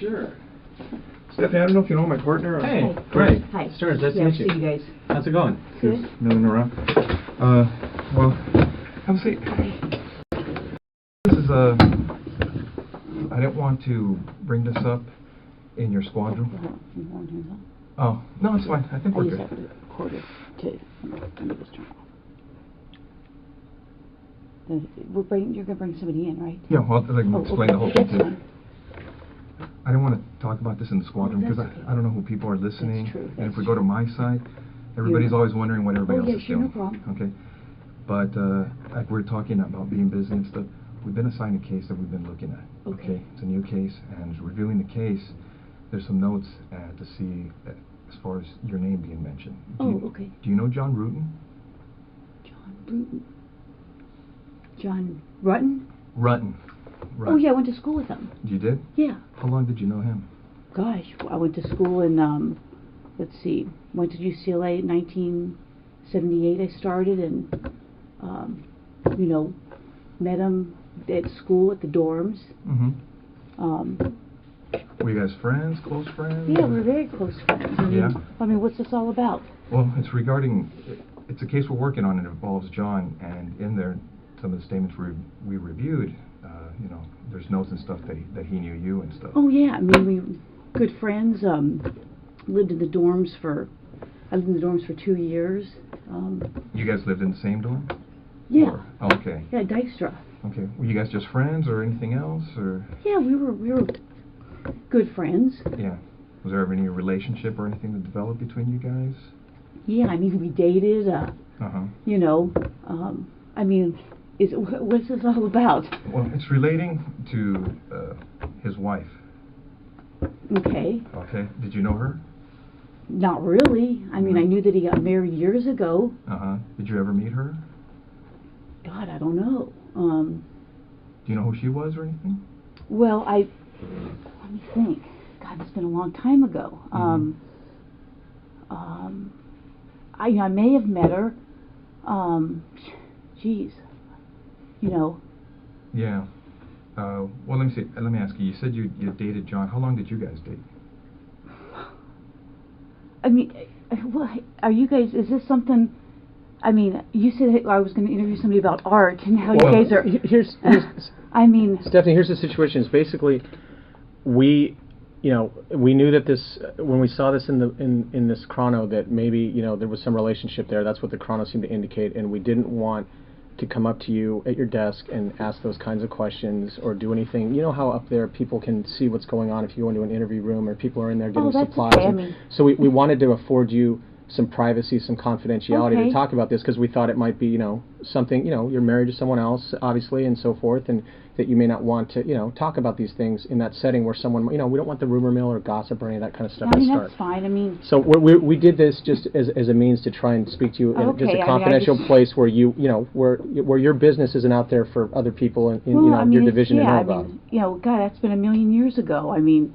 Sure. Stephanie, I don't know if you know my partner. Hey, great. Hi. Stearns, nice to Yeah, meet you. see you guys. How's it going? Good. Just milling around. Well, have a seat. This is I didn't want to bring this up in your squad room. Oh, no, it's fine. I think we're I good. just have to quarter to let me just turn off. You're gonna bring somebody in, right? Yeah, well, I can explain the whole thing That's too. fine. I didn't want to talk about this in the squad room because that's okay. I don't know who people are listening. That's true. And if we go to my side, everybody's always wondering what everybody else is sure, doing. no problem. Okay. But like we're talking about being busy and stuff, we've been assigned a case that we've been looking at. Okay. It's a new case, and reviewing the case, there's some notes to see as far as your name being mentioned. Okay. Do you know John Rutten? John Bruton. John Rutten? Rutten. Oh yeah, I went to school with him. You did? Yeah. How long did you know him? Gosh, I went to school in, let's see, went to UCLA in 1978 I started, and, you know, met him at school at the dorms. Were you guys friends, close friends? Yeah, we're very close friends. I mean, what's this all about? Well, it's regarding, it's a case we're working on. It involves John, and in there, some of the statements we reviewed, you know, there's notes and stuff that he knew you and stuff. Oh yeah, I mean, we were good friends. Lived in the dorms for, I lived in the dorms for 2 years. You guys lived in the same dorm? Yeah. Or, oh, okay. Yeah, Dykstra. Okay. Were you guys just friends or anything else, or? Yeah, we were good friends. Yeah. Was there ever any relationship or anything that developed between you guys? Yeah, I mean, we dated. You know, I mean, what's this all about? Well, it's relating to his wife. Okay. Okay. Did you know her? Not really. I mean, I knew that he got married years ago. Did you ever meet her? God, I don't know. Do you know who she was or anything? Well, let me think. God, it's been a long time ago. I may have met her. Geez. You know. Yeah. Well, let me see. Let me ask you. You said you dated John. How long did you guys date? I mean, are you guys? Is this something? I mean, you said I was going to interview somebody about art, and how you guys are. Here's I mean, Stephanie, here's the situation. It's basically, we knew that this, when we saw this in this chrono, that maybe, you know, there was some relationship there. That's what the chrono seemed to indicate, and we didn't want to come up to you at your desk and ask those kinds of questions or do anything. You know how up there people can see what's going on if you go into an interview room or people are in there getting supplies. Okay. I mean, so we wanted to afford you some privacy, some confidentiality to talk about this, because we thought it might be, you know, something, you know, you're married to someone else, obviously, and so forth, and that you may not want to, you know, talk about these things in that setting where someone, you know, we don't want the rumor mill or gossip or any of that kind of stuff to start. That's fine. I mean, so we did this just as a means to try and speak to you in just a confidential place where you know, where your business isn't out there for other people in you know, your division to know about. You know, God, that's been a million years ago. I mean,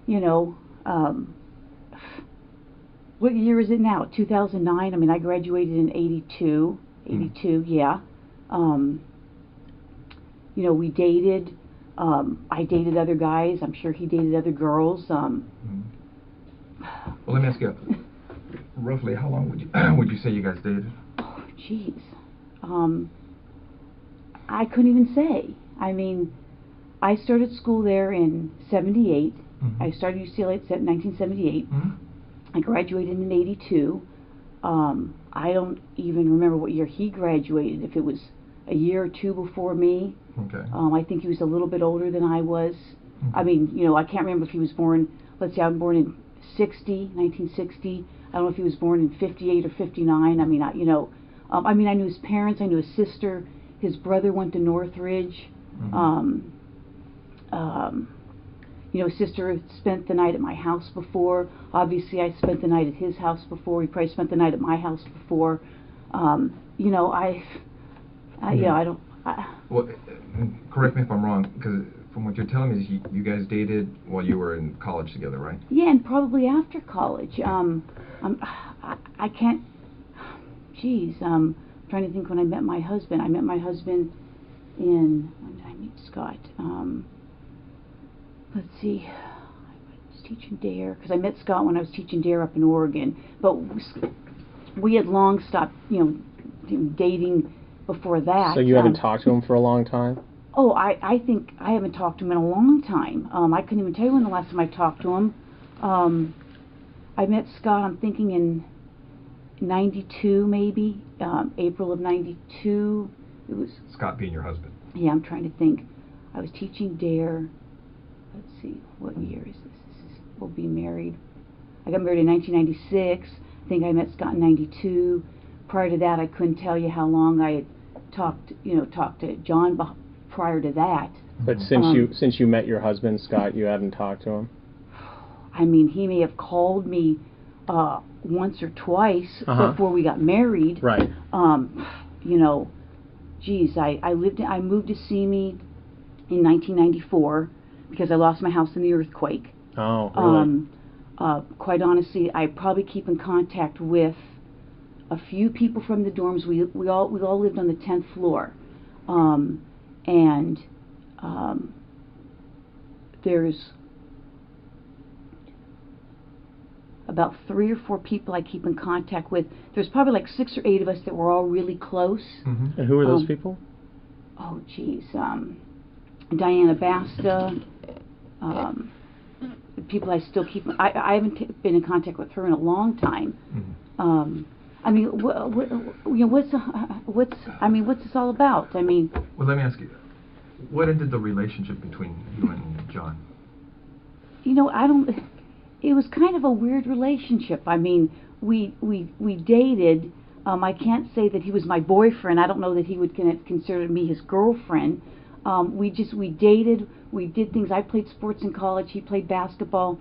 you know, what year is it now? 2009? I mean, I graduated in 82. 82, yeah. You know, we dated. I dated other guys. I'm sure he dated other girls. Well, let me ask you, roughly how long would you say you guys dated? Oh, jeez. I couldn't even say. I mean, I started school there in 78. I started UCLA in 1978. I graduated in 82. I don't even remember what year he graduated, if it was a year or two before me. Okay. I think he was a little bit older than I was. I mean, you know, I can't remember if he was born, let's say I'm born in 1960. I don't know if he was born in 58 or 59. I mean, you know, I mean, I knew his parents, I knew his sister, his brother went to Northridge. You know, his sister spent the night at my house before. Obviously, I spent the night at his house before. He probably spent the night at my house before. You know, yeah, I don't. Well, correct me if I'm wrong, because from what you're telling me, is you guys dated while you were in college together, right? Yeah, and probably after college. I can't. Geez, I'm trying to think when I met my husband. I met my husband in, when did I meet Scott? Let's see. teaching DARE, because I met Scott when I was teaching DARE up in Oregon, but we had long stopped, dating before that. So you haven't talked to him for a long time? Oh, I think I haven't talked to him in a long time. I couldn't even tell you when the last time I talked to him. I met Scott, I'm thinking in 92 maybe, April of 92. It was Scott being your husband. Yeah, I'm trying to think. I was teaching DARE. Let's see, what year is this? We'll be married. I got married in 1996. I think I met Scott in 92. Prior to that, I couldn't tell you how long I had talked to John prior to that. But since you met your husband, Scott, you haven't talked to him? I mean, he may have called me once or twice before we got married. Right. Geez, I moved to Simi in 1994 because I lost my house in the earthquake. Oh, really? Quite honestly, I probably keep in contact with a few people from the dorms. We all lived on the 10th floor, and there's about 3 or 4 people I keep in contact with. There's probably like 6 or 8 of us that were all really close. Mm-hmm. And who are those people? Oh, geez. Diana Basta. People I still keep. I haven't been in contact with her in a long time. Mm-hmm. I mean, what's this all about? I mean. Well, let me ask you, what ended the relationship between you and John? It was kind of a weird relationship. I mean, we dated. I can't say that he was my boyfriend. I don't know that he would consider me his girlfriend. We dated. We did things. I played sports in college. He played basketball.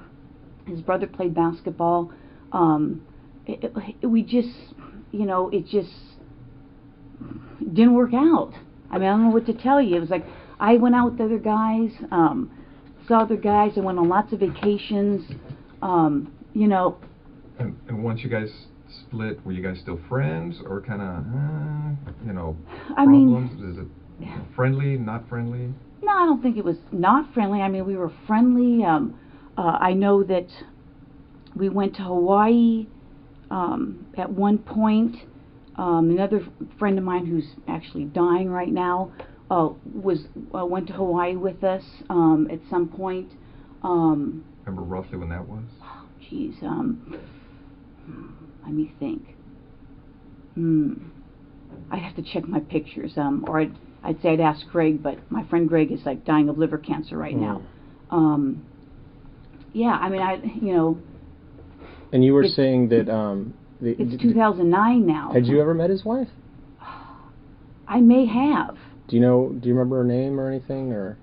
His brother played basketball. It just didn't work out. I mean, I don't know what to tell you. It was like I went out with other guys, saw other guys. I went on lots of vacations. And once you guys split, were you guys still friends, or kind of, problems? Is it friendly, not friendly? No, I don't think it was not friendly. I mean, we were friendly. I know that we went to Hawaii at one point. Another friend of mine who's actually dying right now went to Hawaii with us at some point. Remember roughly when that was? Oh, geez. Let me think. I'd have to check my pictures. Or I'd say I'd ask Greg, but my friend Greg is like dying of liver cancer right now. Yeah, I mean, And you were saying that it's 2009 now. Had you ever met his wife? I may have. Do you remember her name or anything, or?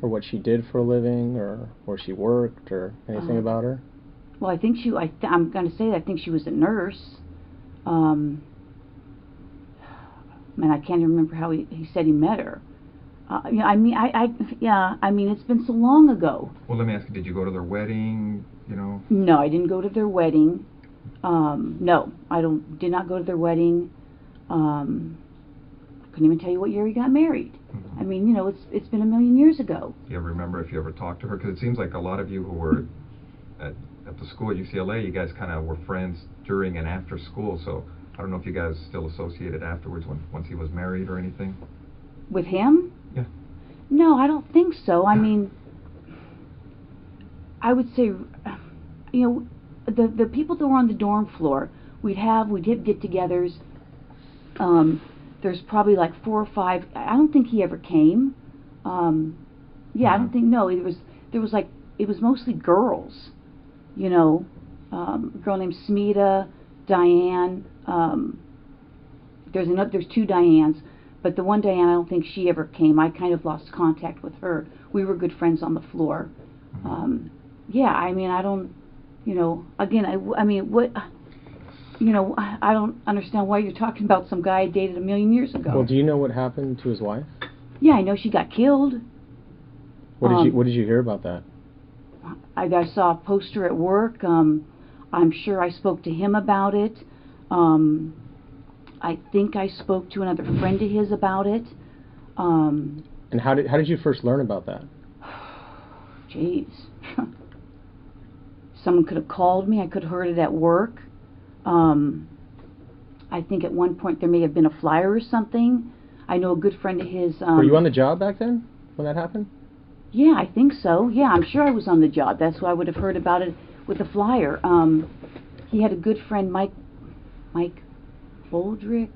Or what she did for a living, or where she worked, or anything about her? Well, I think I'm going to say that I think she was a nurse. Man, I can't even remember how he said he met her. I mean, it's been so long ago. Well, let me ask you, did you go to their wedding, No, I didn't go to their wedding. No, did not go to their wedding. Couldn't even tell you what year he got married. Mm-hmm. I mean, it's been a million years ago. Do you ever remember if you ever talked to her? Because it seems like a lot of you who were at the school at UCLA, you guys kind of were friends during and after school, so I don't know if you guys still associated afterwards once he was married or anything. With him? Yeah. No, I don't think so. I mean, I would say, the people that were on the dorm floor, we'd have get-togethers. There's probably like 4 or 5. I don't think he ever came. I don't think. No, it was mostly girls. A girl named Smita, Diane. There's 2 Dianes, but the one Diane, I don't think she ever came. I kind of lost contact with her. We were good friends on the floor. I mean, I don't. Again, I mean, what. I don't understand why you're talking about some guy I dated a million years ago. Well, do you know what happened to his wife? Yeah, I know she got killed. What did you hear about that? I saw a poster at work. I'm sure I spoke to him about it. I think I spoke to another friend of his about it. And how did you first learn about that? Jeez. Someone could have called me. I could have heard it at work. I think at one point there may have been a flyer or something. I know a good friend of his... Were you on the job back then when that happened? Yeah, I think so. Yeah, I'm sure I was on the job. That's why I would have heard about it with the flyer. He had a good friend, Mike Boldrick,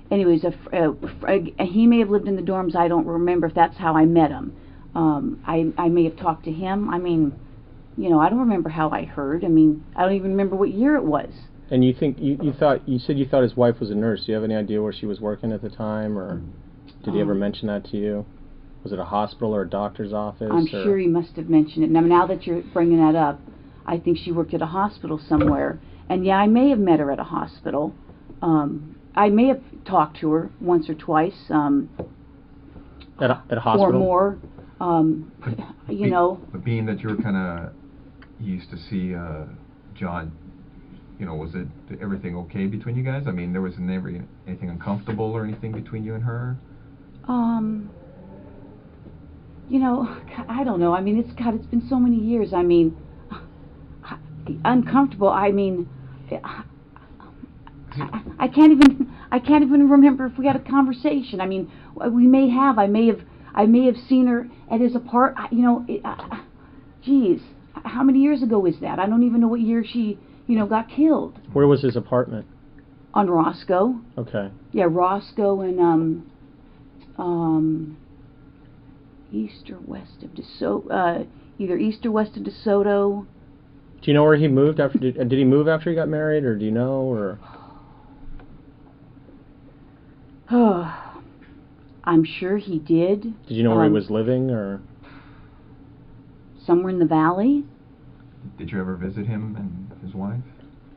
anyways, he may have lived in the dorms. I don't remember if that's how I met him. I may have talked to him. I mean, you know, I don't remember how I heard. I mean, I don't even remember what year it was. And you said you thought his wife was a nurse. Do you have any idea where she was working at the time, or did he ever mention that to you? Was it a hospital or a doctor's office? I'm sure he must have mentioned it. Now that you're bringing that up, I think she worked at a hospital somewhere. And yeah, I may have met her at a hospital. I may have talked to her once or twice. At a hospital? Or more. You know. But being that you were kind of used to see John, you know, was everything okay between you guys? I mean, there was never anything uncomfortable or anything between you and her? You know, I don't know. I mean, it's been so many years. I mean, uncomfortable. I mean, I can't even remember if we had a conversation. I mean, we may have. I may have seen her at his apartment. You know, geez, how many years ago was that? I don't even know what year she, you know, got killed. Where was his apartment? On Roscoe. Okay. Yeah, Roscoe and east or west of DeSoto. Either east or west of DeSoto. Do you know where he moved after? Did he move after he got married, or do you know, or? I'm sure he did. Did you know where he was living, or? Somewhere in the valley. Did you ever visit him and his wife?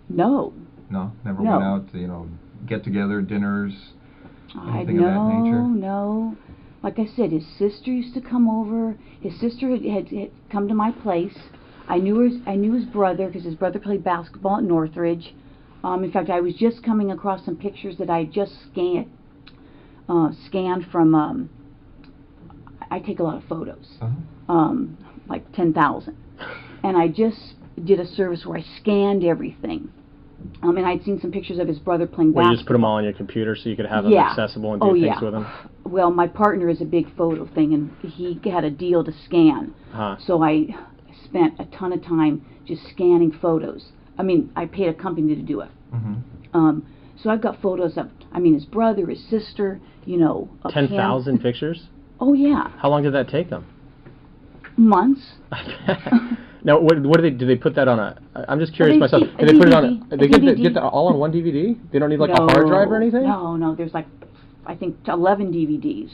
No. No, never went out to, you know, get together, dinners, anything of that nature? No. Like I said, his sister used to come over. His sister had come to my place. I knew his brother because his brother played basketball at Northridge. In fact, I was just coming across some pictures that I just scanned from. I take a lot of photos, like 10,000, and I just did a service where I scanned everything. And I'd seen some pictures of his brother playing basketball. Well, you just put them all on your computer so you could have them accessible and do things with them? Well, my partner is a big photo thing, and he had a deal to scan. So I spent a ton of time just scanning photos. I mean, I paid a company to do it. So I've got photos of, his brother, his sister, you know. 10,000 pictures? Oh, yeah. How long did that take them? Months. Now, what do they put that on a? I'm just curious myself. Do they put it on a? They get that all on one DVD? They don't need like a hard drive or anything? No. There's like, I think 11 DVDs.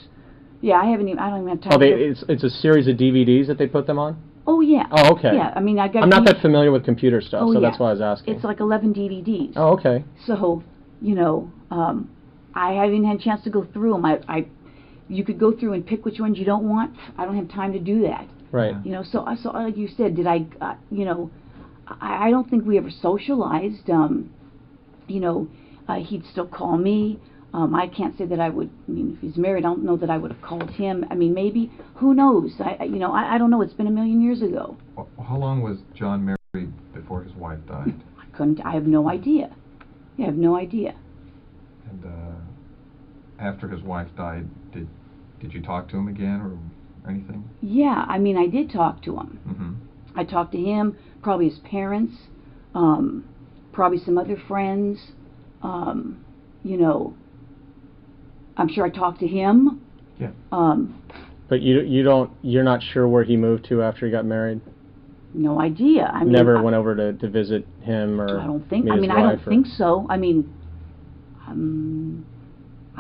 Yeah, I don't even have time. Oh, it's a series of DVDs that they put them on? Oh, yeah. Oh, okay. Yeah, I'm not that familiar with computer stuff, so that's why I was asking. It's like 11 DVDs. Oh, okay. So, you know, I haven't even had a chance to go through them. You could go through and pick which ones you don't want. I don't have time to do that. Right. You know, so like you said, you know, I don't think we ever socialized. You know, he'd still call me. I can't say that I would. I mean, if he's married, I don't know that I would have called him. I mean, maybe. Who knows? I don't know. It's been a million years ago. Well, how long was John married before his wife died? I have no idea. I have no idea. And after his wife died, did you talk to him again or anything? Yeah, I did talk to him. I talked to him, probably his parents, probably some other friends. You know, I'm sure I talked to him. Yeah. But you're not sure where he moved to after he got married? No idea. Never went over to visit him or I don't think. meet his wife, I don't think so. I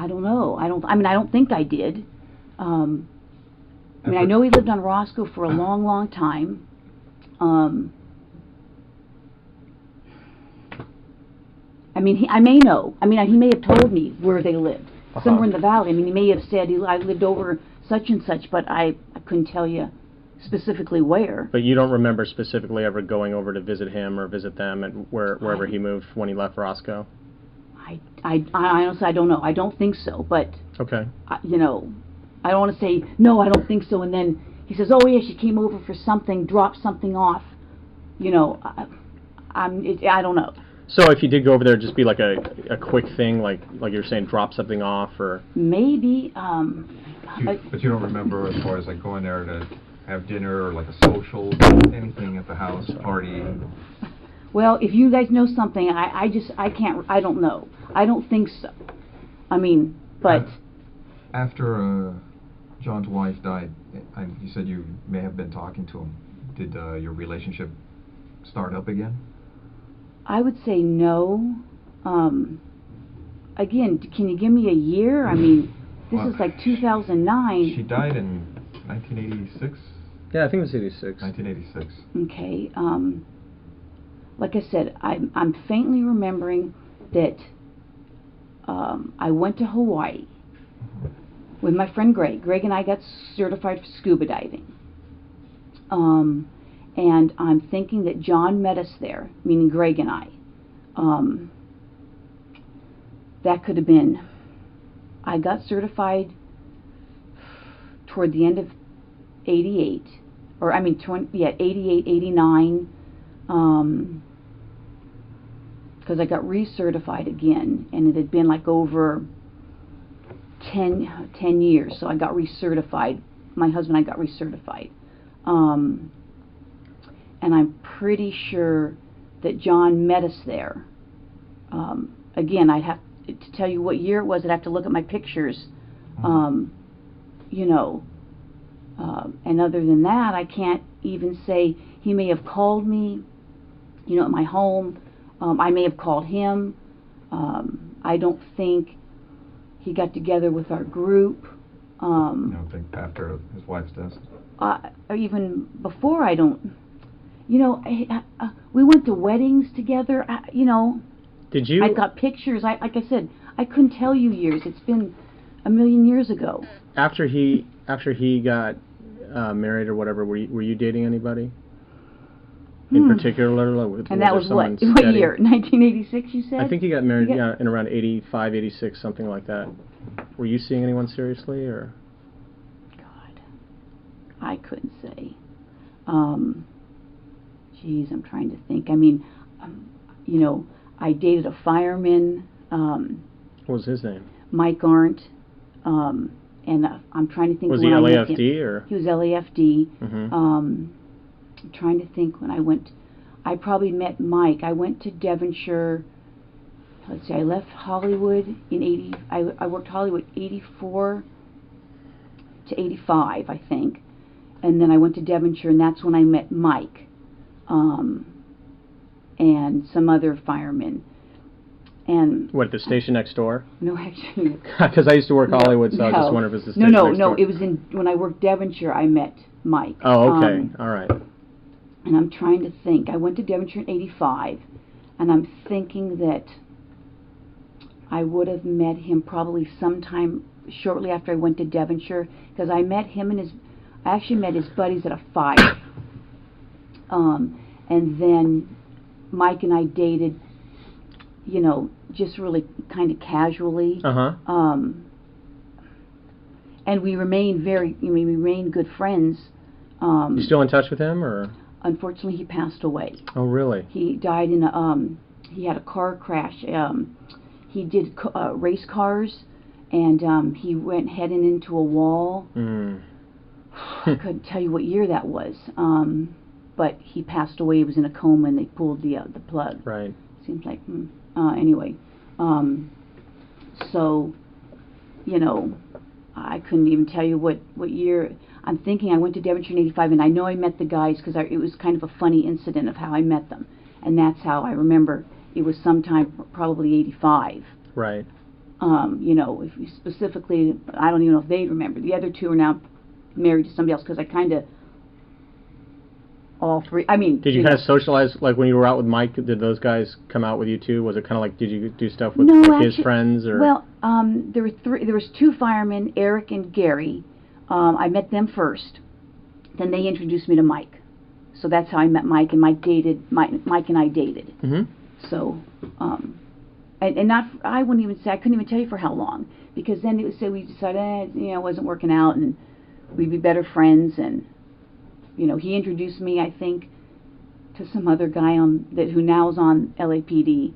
don't know. I don't think I did. I know he lived on Roscoe for a long, long time. I may know. He may have told me where they lived. Somewhere in the valley. He may have said I lived over such and such, but I couldn't tell you specifically where. But you don't remember specifically ever going over to visit him or visit them at wherever he moved when he left Roscoe? I honestly, I don't know. I don't think so, but, Okay. you know, I don't want to say, no, I don't think so, and then he says, oh, yeah, she came over for something, dropped something off. You know, I don't know. So if you did go over there, just be like a quick thing, like you're saying, drop something off, or... Maybe, But you don't remember as far as like going there to have dinner or like a social, anything at the house, party? well, if you guys know something, I don't know. I don't think so. I mean, but... After John's wife died, you said you may have been talking to him. Did your relationship start up again? I would say no. Again, can you give me a year? I mean, this is like 2009. She died in 1986? Yeah, I think it was 86. 1986. Okay. Like I said, I'm faintly remembering that I went to Hawaii with my friend Greg. Greg and I got certified for scuba diving. And I'm thinking that John met us there, meaning Greg and I. That could have been, I got certified toward the end of 88, or I mean, 88, 89, because I got recertified again, and it had been like over 10 years, so I got recertified. My husband and I got recertified. And I'm pretty sure that John met us there. Again, I'd have to tell you what year it was. I'd have to look at my pictures. You know, and other than that, I can't even say. He may have called me, you know, at my home. I may have called him. I don't think he got together with our group. You don't think after his wife's death? Or even before, I don't. You know, we went to weddings together. You know, Did you? I got pictures. Like I said, I couldn't tell you years. It's been a million years ago. After he got married or whatever, were you dating anybody in particular? And that was what year? 1986, you said? I think he got married in around 85, 86, something like that. Were you seeing anyone seriously, or? God, I couldn't say. Geez, I'm trying to think. I mean, you know, I dated a fireman. What was his name? Mike Arndt. And I'm trying to think. Was he LAFD or? He was LAFD. Mm-hmm. I'm trying to think when I went. I probably met Mike. I went to Devonshire. Let's see. I left Hollywood in 80. I worked Hollywood 84 to 85, I think, and then I went to Devonshire, and that's when I met Mike. And some other firemen. And what, the station next door? No, actually. Because I used to work Hollywood, so I just wondered if it was the station next door. It was when I worked Devonshire, I met Mike. Oh, okay. All right. And I'm trying to think. I went to Devonshire in 85, and I'm thinking that I would have met him probably sometime shortly after I went to Devonshire, because I met him and I actually met his buddies at a fire. And then Mike and I dated, you know, just really kind of casually. And we remained we remained good friends. You still in touch with him, or? Unfortunately, he passed away. Oh, really? He died in he had a car crash. He did race cars, and he went heading into a wall. I couldn't tell you what year that was. But he passed away. He was in a coma, and they pulled the plug. Right. Seems like anyway. So, you know, I couldn't even tell you what year. I'm thinking I went to Devonshire in 85, and I know I met the guys because it was kind of a funny incident of how I met them, and that's how I remember. It was sometime probably 85. Right. You know, if you specifically, I don't even know if they remember. The other two are now married to somebody else, because I kind of. All three. I mean, did you kind of socialize, like when you were out with Mike? Did those guys come out with you too? Was it kind of like, did you do stuff with his friends, or? Well, there were three. There was two firemen, Eric and Gary. I met them first. Then they introduced me to Mike. So that's how I met Mike, and Mike and I dated. Mm-hmm. So, and not, I wouldn't even say, I couldn't even tell you for how long, because then it would say we decided, you know, it wasn't working out, and we'd be better friends, and, you know, he introduced me, I think, to some other guy who now is on LAPD,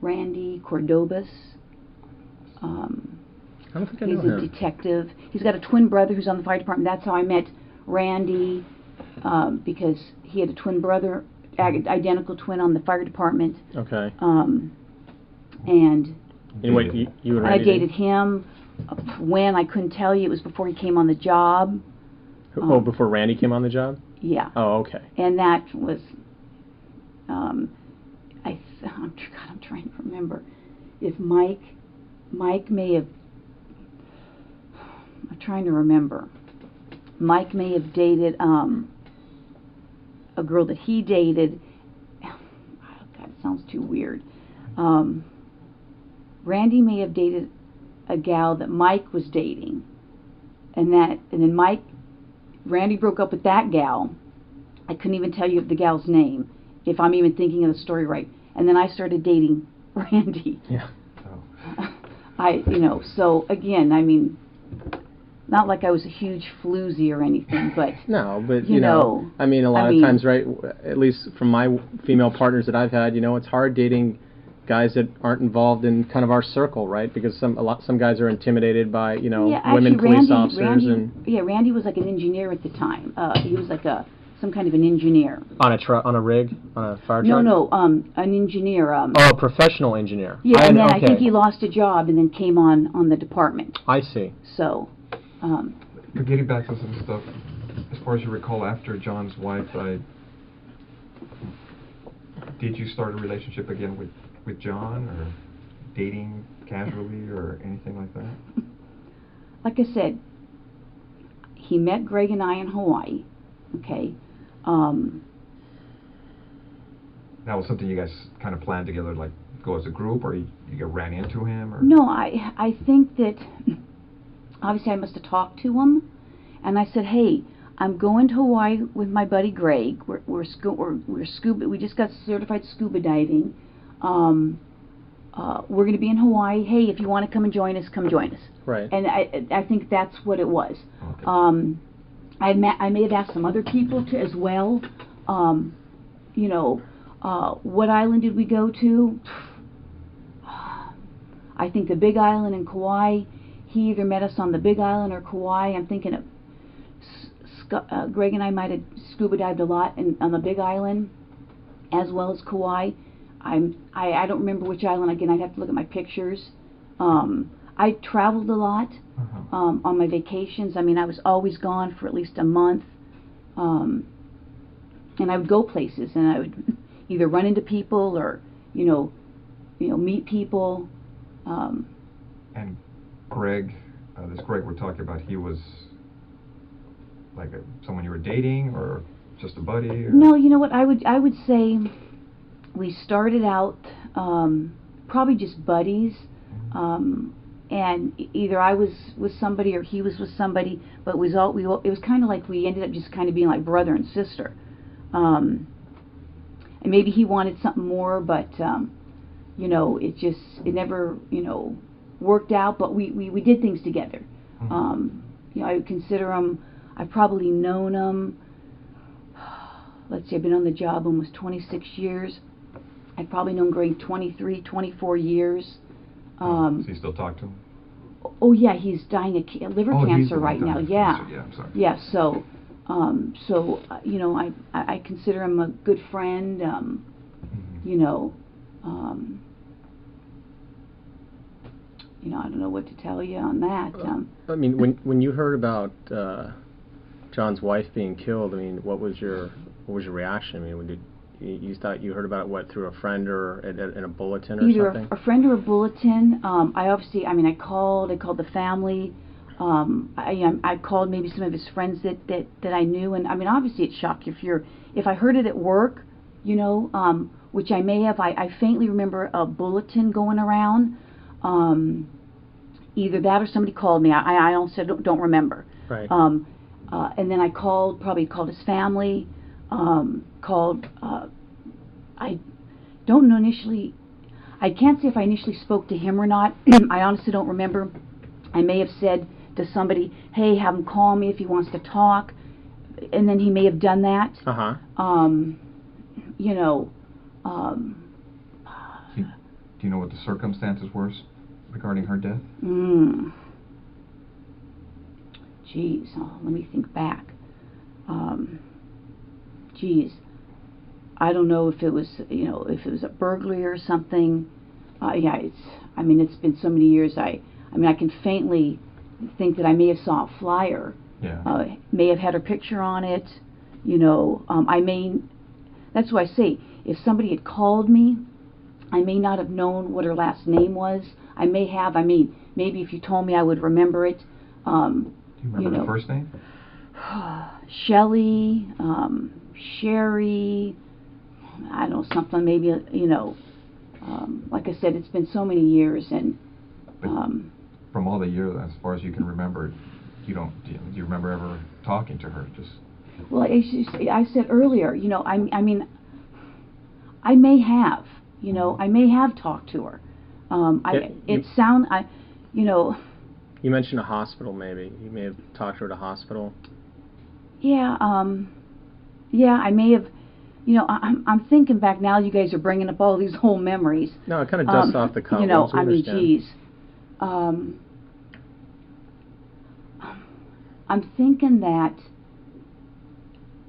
Randy Cordobas. I don't think I know He's him. a detective. He's got a twin brother who's on the fire department. That's how I met Randy, because he had a twin brother, identical twin on the fire department. Okay. And Anyway, you and I Randy dated him when I couldn't tell you. It was before he came on the job. Before Randy came on the job? Yeah. Oh, okay. And that was, I'm trying to remember if Mike may have, I'm trying to remember. Mike may have dated a girl that he dated. Oh, God, it sounds too weird. Randy may have dated a gal that Mike was dating, and then Randy broke up with that gal. I couldn't even tell you the gal's name, if I'm even thinking of the story right. And then I started dating Randy. Yeah. So again, I mean, not like I was a huge floozy or anything, but no, but you know, I mean, a lot of times, right? At least from my female partners that I've had, you know, it's hard dating guys that aren't involved in kind of our circle, right? Because some guys are intimidated by, you know, women police officers. Randy was like an engineer at the time. He was like some kind of an engineer. On a rig, on a fire truck. No, an engineer. A professional engineer. Yeah, and then I think he lost a job and then came on the department. I see. So. Getting back to some stuff, as far as you recall, after John's wife died, did you start a relationship again with John, or dating casually, or anything like that? Like I said, he met Greg and I in Hawaii. Okay. That was something you guys kind of planned together, like go as a group, or you ran into him, or? No, I think that obviously I must have talked to him, and I said, hey, I'm going to Hawaii with my buddy Greg. We're scuba. We just got certified scuba diving. We're going to be in Hawaii. Hey, if you want to come and join us, come join us. Right. And I think that's what it was. Okay. I may have asked some other people to as well. You know, what island did we go to? I think the Big Island in Kauai. He either met us on the Big Island or Kauai. I'm thinking of Greg and I might have scuba dived a lot on the Big Island, as well as Kauai. I don't remember which island. Again, I'd have to look at my pictures. I traveled a lot on my vacations. I mean, I was always gone for at least a month, and I would go places, and I would either run into people or meet people. And Greg, this Greg we're talking about, he was like someone you were dating, or just a buddy? Or? No, you know what? I would say we started out probably just buddies, and either I was with somebody or he was with somebody, but it was kind of like we ended up just kind of being like brother and sister. And maybe he wanted something more, but it never worked out. But we did things together. I would consider him. I've probably known him. Let's see, I've been on the job almost 26 years. I've probably known Greg 23, 24 years. Does he still talk to him? Oh yeah, he's dying of liver cancer right now. Yeah. Cancer. Yeah, I'm sorry. Yeah. So, I consider him a good friend. I don't know what to tell you on that. I mean, when you heard about John's wife being killed, I mean, what was your reaction? I mean, you thought you heard about it through a friend or in a bulletin or either something? a friend or a bulletin. I called the family. I called maybe some of his friends that I knew, and I mean, obviously it shocked you if I heard it at work, which I may have. I faintly remember a bulletin going around. Either that or somebody called me. I also don't remember. Right. And then I probably called his family. I I don't know initially. I can't say if I initially spoke to him or not. I honestly don't remember. I may have said to somebody, "Hey, have him call me if he wants to talk," and then he may have done that. You know. Do you know what the circumstances were regarding her death? Geez, let me think back. Geez, I don't know if it was, if it was a burglary or something. Yeah, it's been so many years. I can faintly think that I may have saw a flyer. Yeah. May have had her picture on it. That's why I say, if somebody had called me, I may not have known what her last name was. I may have. Maybe if you told me, I would remember it. Do you remember the first name? Shelly, Sherri, I don't know, something maybe, like I said, it's been so many years, and from all the years, as far as you can remember, do you remember ever talking to her? Well, I said earlier, I may have, I may have talked to her. You mentioned a hospital, maybe. You may have talked to her at a hospital. Yeah, I may have, I'm thinking back now, you guys are bringing up all these whole memories. No, it kind of dusts off the cuff. Geez. I'm thinking that,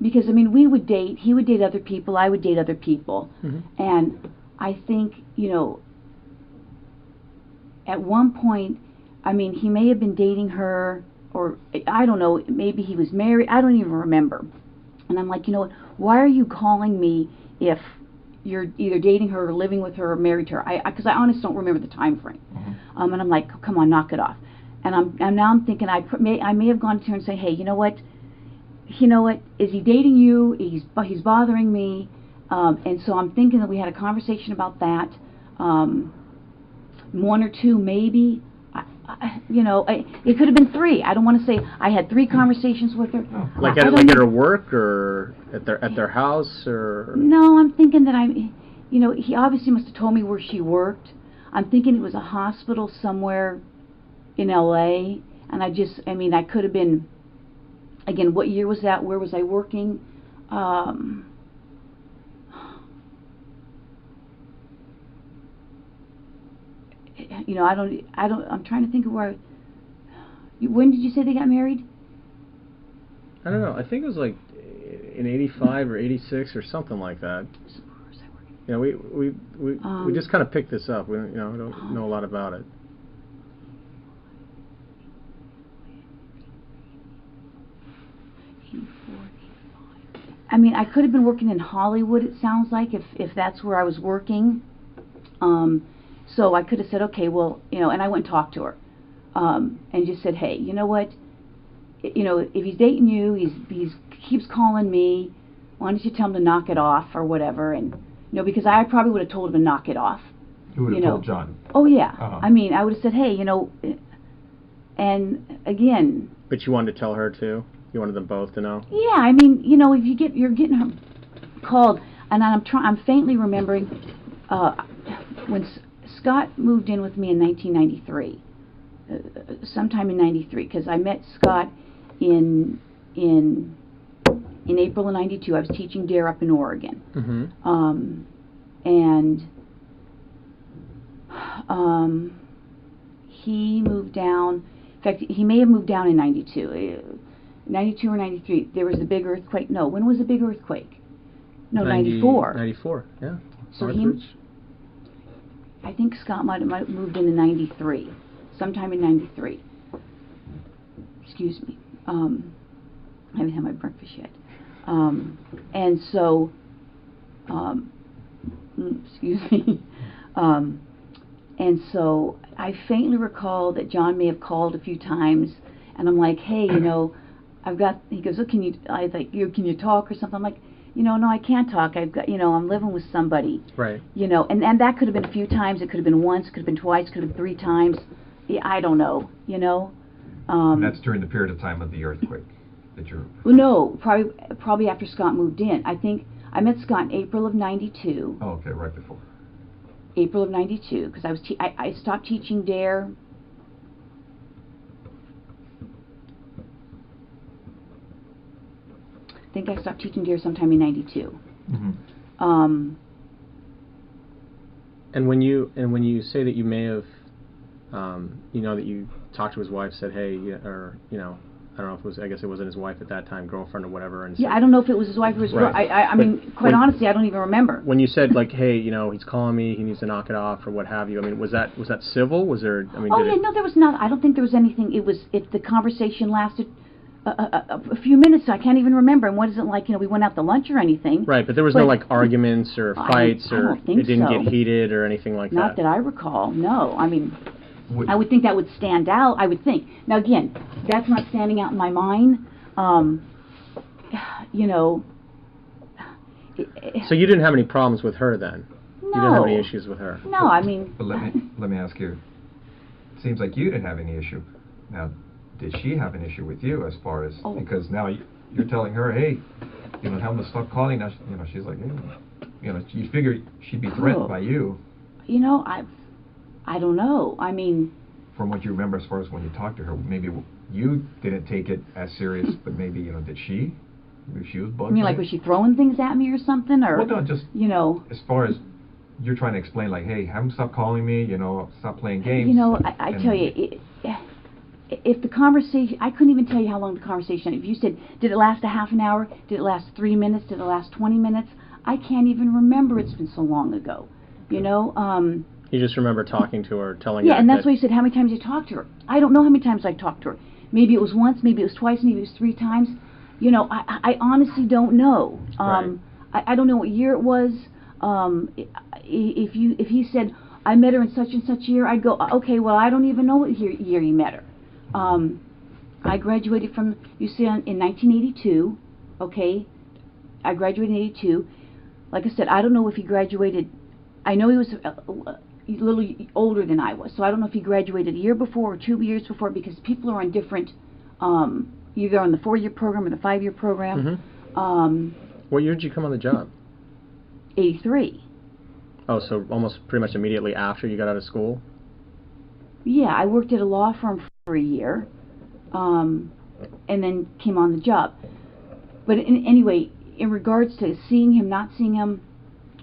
because, we would date, he would date other people, I would date other people. And I think, at one point, he may have been dating her, or I don't know, maybe he was married, I don't even remember. And I'm like, why are you calling me if you're either dating her or living with her or married to her? Because I honestly don't remember the time frame. And I'm like, oh, come on, knock it off. And now I'm thinking I may have gone to her and say, hey, you know what, is he dating you? He's bothering me. And so I'm thinking that we had a conversation about that. One or two, maybe. It could have been three. I don't want to say I had 3 conversations with her. Like at her work, or at their house, or? No, I'm thinking that he obviously must have told me where she worked. I'm thinking it was a hospital somewhere in L.A. And I could have been. Again, what year was that? Where was I working? I'm trying to think of where. When did you say they got married? I don't know. I think it was like in '85 or '86 or something like that. We just kind of picked this up. We don't know a lot about it. I could have been working in Hollywood, it sounds like, if that's where I was working. So I could have said, okay, well, and I went and talked to her, and just said, hey, you know what, if he's dating you, he's keeps calling me, why don't you tell him to knock it off or whatever, and, because I probably would have told him to knock it off. You would have told John? Oh, yeah. I would have said, hey, and again. But you wanted to tell her, too? You wanted them both to know? Yeah, if you're getting her called, and I'm faintly remembering, when Scott moved in with me in 1993, sometime in '93, because I met Scott in April of '92. I was teaching DARE up in Oregon, and he moved down. In fact, he may have moved down in '92, '92 or '93. There was a big earthquake. No, when was the big earthquake? No, '94. '94, yeah. So I think Scott might have moved in '93, sometime in '93. Excuse me. I haven't had my breakfast yet. And so, excuse me. And so I faintly recall that John may have called a few times, and I'm like, hey, I've got. He goes, oh, can you talk or something? I'm like, no, I can't talk. I've got, I'm living with somebody. Right. And that could have been a few times. It could have been once. It could have been twice. It could have been 3 times. Yeah, I don't know. And that's during the period of time of the earthquake that you're. No, probably after Scott moved in. I think I met Scott in April of 92. Oh, okay, right before. April of 92, because I stopped teaching DARE. I think I stopped teaching DARE sometime in 92. Mm-hmm. And when you say that you may have, that you talked to his wife, said, hey, or I don't know if it was, I guess it wasn't his wife at that time, girlfriend or whatever. And yeah, I don't know if it was his wife or his girl. I mean, quite honestly, I don't even remember. When you said like, hey, he's calling me, he needs to knock it off or what have you. I mean, was that civil? Was there? I mean, no, there was not. I don't think there was anything. It was if the conversation lasted a few minutes, so I can't even remember. And what is it like? We went out to lunch or anything. Right, but there was no like arguments or fights I don't think it didn't so. get heated or anything like that. Not that I recall. No, I mean. I would think that would stand out, I would think. Now again, that's not standing out in my mind. So you didn't have any problems with her then? No. You didn't have any issues with her? No, I mean... But let me ask you, it seems like you didn't have any issue. Now, did she have an issue with you as far as... Oh. Because now you're telling her, hey, tell them to stop calling. Now, she's like, hey, you figure she'd be threatened by you. I don't know. I mean... From what you remember as far as when you talked to her, maybe you didn't take it as serious, but maybe, did she? Maybe she was bugged. You mean like was she throwing things at me or something? Or, well, no, just, as far as you're trying to explain, like, hey, have them stop calling me, stop playing games. I tell you, if the conversation, I couldn't even tell you how long the conversation, if you said, did it last a half an hour? Did it last 3 minutes? Did it last 20 minutes? I can't even remember. It's been so long ago, You just remember talking to her, telling her. Yeah, and that's why you said, how many times you talked to her? I don't know how many times I talked to her. Maybe it was once, maybe it was twice, maybe it was 3 times. I honestly don't know. Right. I don't know what year it was. If he said, I met her in such and such year, I'd go, okay, well, I don't even know what year you met her. I graduated from UCLA in 1982, okay? I graduated in 82. Like I said, I don't know if he graduated, I know he was a little older than I was, so I don't know if he graduated a year before or 2 years before, because people are on different, either on the 4-year program or the 5-year program. Mm-hmm. What year did you come on the job? 83. Oh, so almost pretty much immediately after you got out of school? Yeah, I worked at a law firm for a year, and then came on the job. But anyway, in regards to seeing him, not seeing him,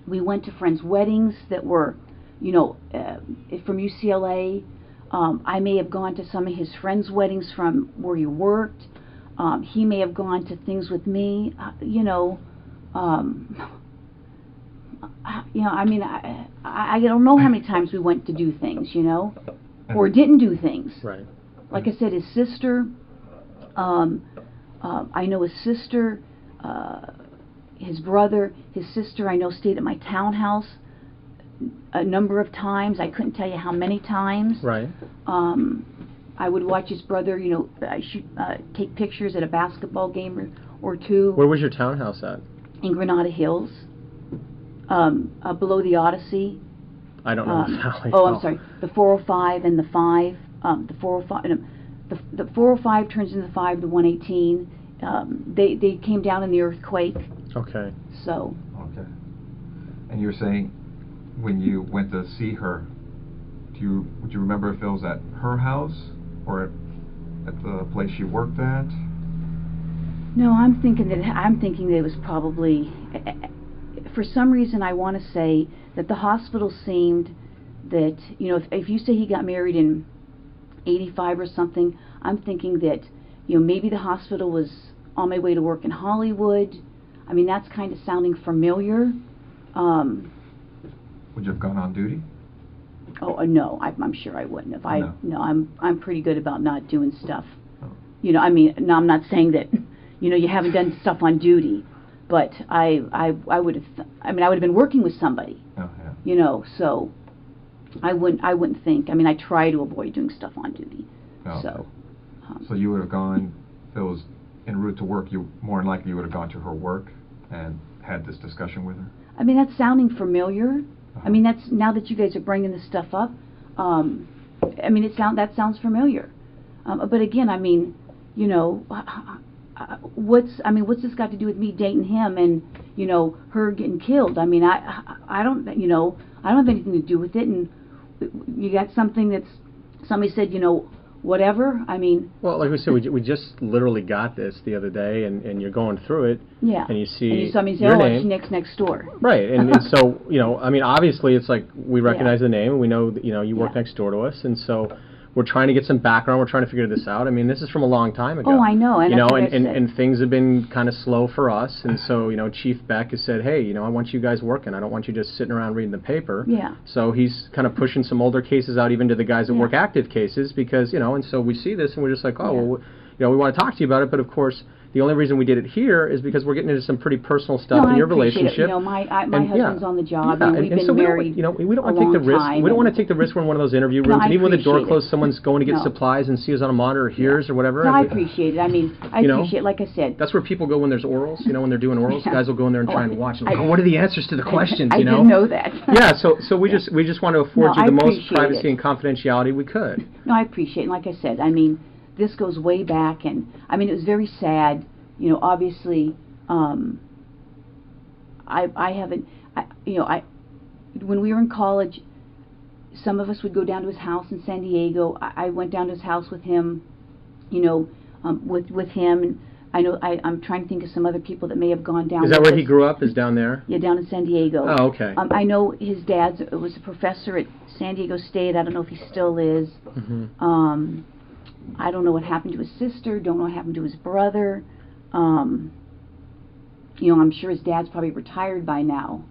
we went to friends' weddings that were, from UCLA. I may have gone to some of his friends' weddings from where he worked. He may have gone to things with me. I mean, I don't know how many times we went to do things, or didn't do things. Right. Like I said, his sister. I know his sister. His brother, his sister, I know stayed at my townhouse a number of times. I couldn't tell you how many times. Right. I would watch his brother, I should take pictures at a basketball game or two. Where was your townhouse at? In Granada Hills, below the Odyssey. I don't know the valley. Oh, I'm sorry. The 405 and the 5. The 405. The 405 turns into the 5. The 118. They came down in the earthquake. Okay. So. Okay. And you're saying when you went to see her, would you remember if it was at her house or at the place she worked at? No, I'm thinking that it was probably, for some reason I want to say that the hospital seemed that, if you say he got married in 85 or something, I'm thinking that, maybe the hospital was on my way to work in Hollywood. I mean, that's kind of sounding familiar. Would you have gone on duty? Oh, no, I'm sure I wouldn't have. No, I'm pretty good about not doing stuff. Oh. I mean, no, I'm not saying that, you haven't done stuff on duty, but I would have, I would have been working with somebody. Oh, yeah. So I wouldn't think. I mean, I try to avoid doing stuff on duty. Oh, so. So you would have gone, if it was en route to work, more than likely you would have gone to her work and had this discussion with her? I mean, that's sounding familiar. Uh-huh. I mean, that's, now that you guys are bringing this stuff up, I mean, that sounds familiar. But again, I mean, what's this got to do with me dating him and, you know, her getting killed? I mean, I don't, you know, I don't have anything to do with it. And you got something that's, somebody said, you know, whatever. I mean. Well, like we said, we just literally got this the other day, and you're going through it. Yeah. And you see. And you saw me say, your oh, name. it's next door. Right, and so, you know, I mean, obviously, it's like we recognize the name, and we know that, you know, you work Yeah. next door to us, and so we're trying to get some background. We're trying to figure this out. I mean, this is from a long time ago. Oh, I know, and you know, that's what I and, said. and things have been kind of slow for us, and so, you know, Chief Beck has said, hey, you know, I want you guys working. I don't want you just sitting around reading the paper. Yeah. So he's kind of pushing some older cases out, even to the guys that Yeah. work active cases, because, you know, and so we see this, and we're just like, oh, Yeah. well, you know, we want to talk to you about it, but of course, the only reason we did it here is because we're getting into some pretty personal stuff No, in your I appreciate relationship. It. You know, my And, husband's on the job, and we've been so married. We don't want a to take the long risk. time, We don't want to and- take the risk when one of those interview No, rooms, I and even with the door appreciate it. closed, someone's going to get No. supplies and see us on a monitor or hears or whatever. No, and I appreciate it. I mean, I you know, appreciate, like I said. That's where people go when there's orals. You know, when they're doing orals, Yeah. guys will go in there and Oh, try and watch. And I- like, oh, what are the answers to the questions? I You know. didn't know that. Yeah. So we just want to afford No, you I the most appreciate privacy it. and confidentiality we could. No, I appreciate it. And like I said, I mean, this goes way back, and I mean, it was very sad. You know, obviously, I haven't, you know, when we were in college, some of us would go down to his house in San Diego. I went down to his house with him, you know, with him, and I know I'm trying to think of some other people that may have gone down. Is that with where he us. grew up? Is down there? Yeah, down in San Diego. Oh, okay. I know his dad was a professor at San Diego State. I don't know if he still is. Mm-hmm. I don't know what happened to his sister. Don't know what happened to his brother. You know, I'm sure his dad's probably retired by now.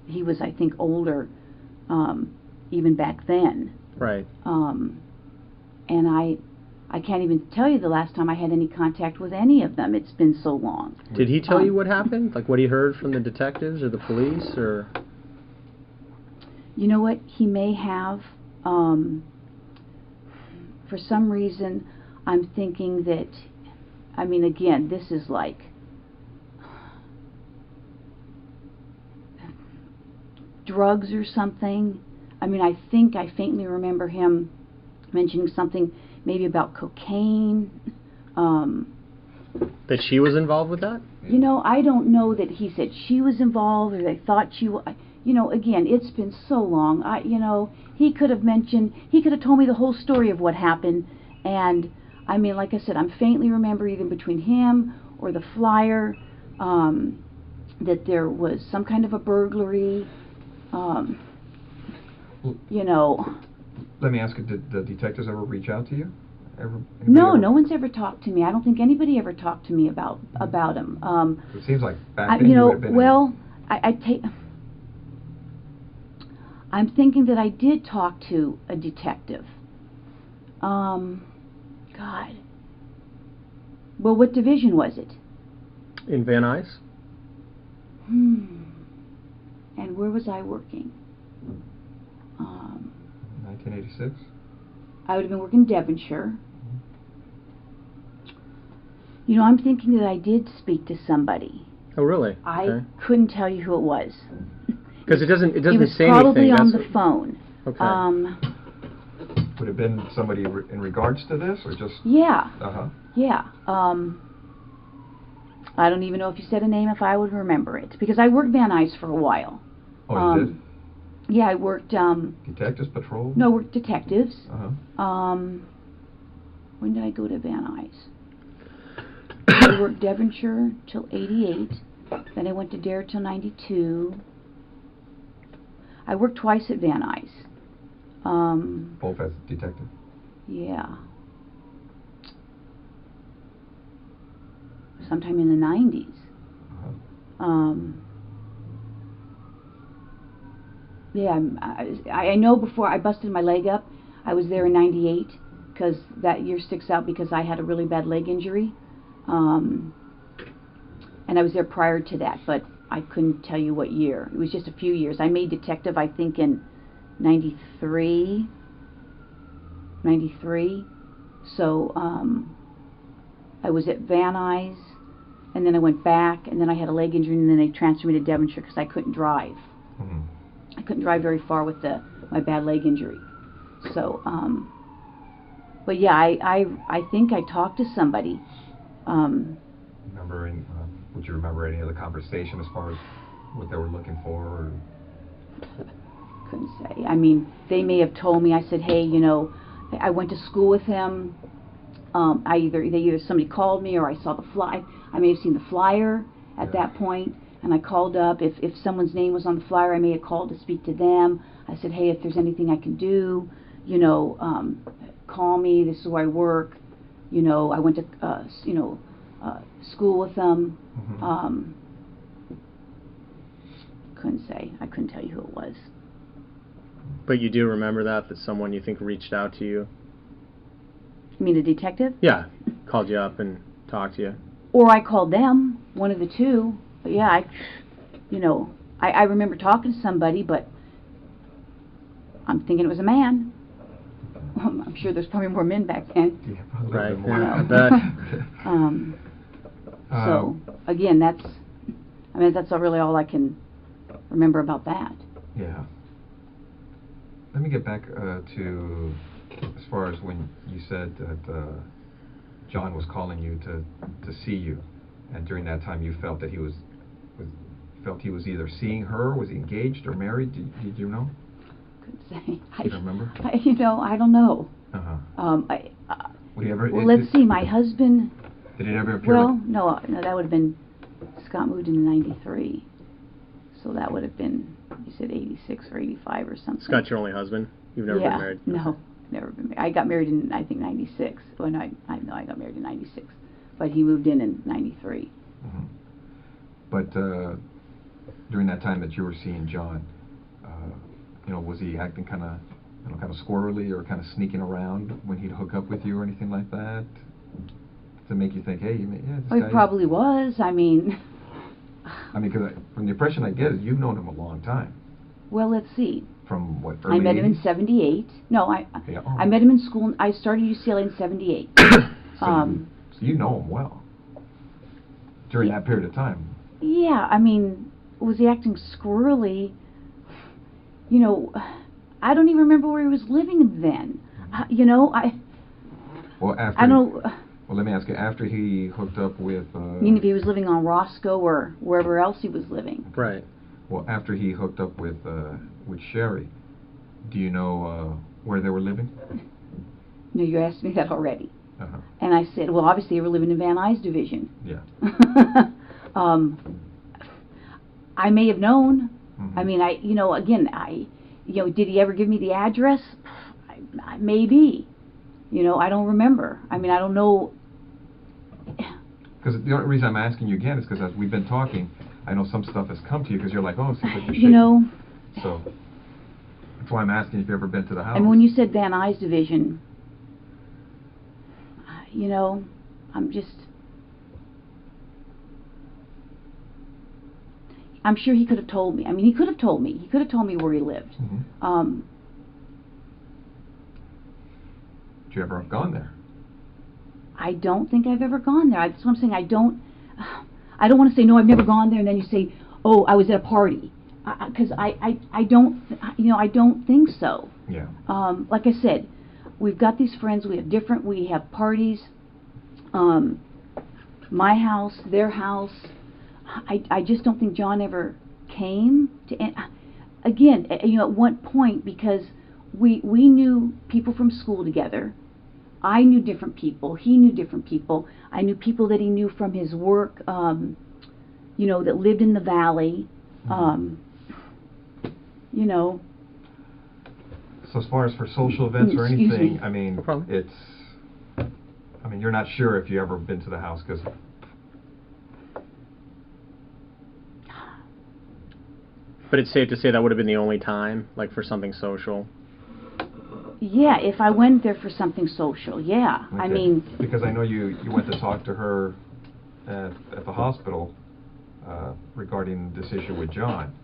He was, I think, older, even back then. Right. And I can't even tell you the last time I had any contact with any of them. It's been so long. Did he tell you what happened? Like what he heard from the detectives or the police, or? You know what? He may have. For some reason, I'm thinking that, I mean, again, this is like drugs or something. I mean, I think I faintly remember him mentioning something maybe about cocaine. That she was involved with that? You know, I don't know that he said she was involved or they thought she was. You know, again, it's been so long. You know, he could have told me the whole story of what happened. And, I mean, like I said, I'm faintly remember either between him or the flyer that there was some kind of a burglary. You know. Let me ask you, did the detectives ever reach out to you? No one's ever talked to me. I don't think anybody ever talked to me about him. It seems like back then you you would know, have been. well, I'm thinking that I did talk to a detective. God. Well, what division was it? In Van Nuys? And where was I working? 1986. I would have been working in Devonshire. You know, I'm thinking that I did speak to somebody. Oh, really? I couldn't tell you who it was. Because it doesn't He was say probably anything. on That's the phone. Okay. Would it have been somebody in regards to this, or just? Yeah. Uh-huh. Yeah. I don't even know if you said a name, if I would remember it, because I worked Van Nuys for a while. Oh, you did? Yeah, I worked. Detectives, patrol? No, worked detectives. Uh-huh. When did I go to Van Nuys? I worked Devonshire till '88. Then I went to Dare till '92. I worked twice at Van Nuys. Both as a detective? Yeah. Sometime in the '90s. Uh-huh. Yeah, I know before I busted my leg up, I was there in '98, because that year sticks out because I had a really bad leg injury. And I was there prior to that, but I couldn't tell you what year. It was just a few years. I made detective, I think, in '93. So I was at Van Nuys, and then I went back, and then I had a leg injury, and then they transferred me to Devonshire because I couldn't drive. Mm-hmm. I couldn't drive very far with my bad leg injury. So, but yeah, I think I talked to somebody Would you remember any of the conversation as far as what they were looking for? Or? Couldn't say. I mean, they may have told me. I said, hey, you know, I went to school with him. Either somebody called me or I saw the I may have seen the flyer at that point, and I called up. If someone's name was on the flyer, I may have called to speak to them. I said, hey, if there's anything I can do, you know, call me. This is where I work. You know, I went to school with them. Mm-hmm. Couldn't say. I couldn't tell you who it was. But you do remember that someone you think reached out to you? You mean a detective? Yeah, called you up and talked to you. Or I called them, one of the two. But yeah, I remember talking to somebody, but I'm thinking it was a man. I'm sure there's probably more men back then. Yeah, probably right. more. Yeah, I bet. So again, that's really all I can remember about that. Yeah. Let me get back to as far as when you said that John was calling you to see you, and during that time you felt that he was either seeing her, was he engaged or married? Did you know? Couldn't say. You don't remember? I don't know. Uh-huh. Would he ever? Well, let's see. My husband. Did it ever appear? Well, no, that would have been. Scott moved in '93, so that would have been. You said '86 or '85 or something. Scott's your only husband? You've never been married? No, never been married. I got married in, I think, '96. Well, no, I got married in '96, but he moved in '93. Mm-hmm. But during that time that you were seeing John, was he acting kind of squirrely or kind of sneaking around when he'd hook up with you or anything like that, to make you think, hey, this Well, guy? He probably was. I mean, because from the impression I get is you've known him a long time. Well, let's see. From what? Early I met him in 80s? '78. No, Yeah, I met him in school. I started UCLA in '78. So you know him well during that period of time. Yeah, I mean, was he acting squirrely? I don't even remember where he was living then. Well, after. I don't. Well, let me ask you. After he hooked up with. I mean, if he was living on Roscoe or wherever else he was living. Right. Well, after he hooked up with Sherri, do you know where they were living? No, you asked me that already. Uh-huh. And I said, well, obviously they were living in Van Nuys division. Yeah. I may have known. Mm-hmm. I mean, did he ever give me the address? Maybe. I don't remember. I mean, I don't know. Because the only reason I'm asking you again is because as we've been talking, I know some stuff has come to you because you're like, oh, it seems like you're shaking. So that's why I'm asking if you've ever been to the house. And when you said Van Nuys division, I'm sure he could have told me. I mean, he could have told me. He could have told me where he lived. Mm-hmm. Did you ever have gone there? I don't think I've ever gone there. That's what I'm saying. I don't want to say, no, I've never gone there, and then you say, oh, I was at a party. Because I don't think so. Yeah. Like I said, we've got these friends. We have parties. My house, their house. I just don't think John ever came to. Again, at one point, because we knew people from school together. I knew different people. He knew different people. I knew people that he knew from his work. That lived in the valley. So as far as for social events or Excuse anything, me. I mean, No problem. you're not sure if you ever been to the house because. But it's safe to say that would have been the only time, like for something social. Yeah, if I went there for something social, yeah. Okay. I mean, because I know you went to talk to her at the hospital regarding this issue with John,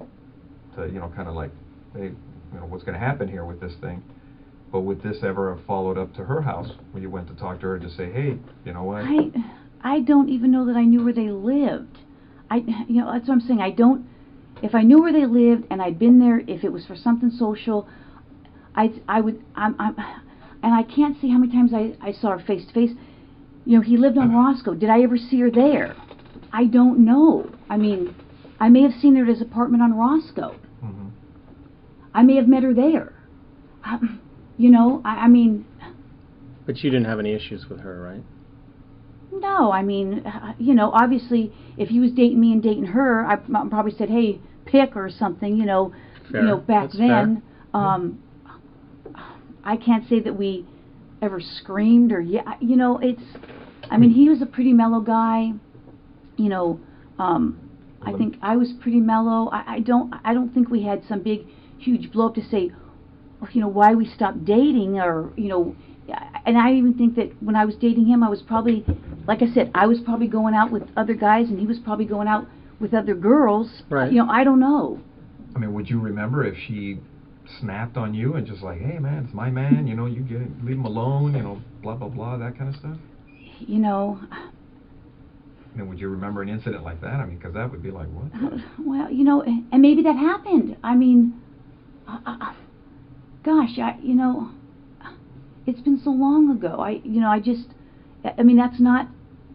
to kind of like, hey, what's going to happen here with this thing? But would this ever have followed up to her house when you went to talk to her to say, hey, you know what? I don't even know that I knew where they lived. That's what I'm saying. I don't. If I knew where they lived and I'd been there, if it was for something social, I would. And I can't see how many times I saw her face to face. He lived on Roscoe. Did I ever see her there? I don't know. I mean, I may have seen her at his apartment on Roscoe. Mm-hmm. I may have met her there. You know, I mean... But you didn't have any issues with her, right? No, I mean, you know, obviously, if he was dating me and dating her, I probably said, hey, pick or something, you know. Fair. You know, back That's then. fair. I can't say that we ever screamed or, you know, it's... I mean, he was a pretty mellow guy, you know. I think I was pretty mellow. I don't think we had some big, huge blow up to say, you know, why we stopped dating or, you know, and I even think that when I was dating him, I was probably, like I said, I was probably going out with other guys and he was probably going out with other girls. Right. You know, I don't know. I mean, would you remember if she snapped on you and just like, hey man, it's my man, you know, you get it, leave him alone, you know, blah, blah, blah, that kind of stuff? You know... I mean, would you remember an incident like that? I mean, because that would be like, what? Well, you know, and maybe that happened. I mean, gosh, you know, it's been so long ago. I mean, that's not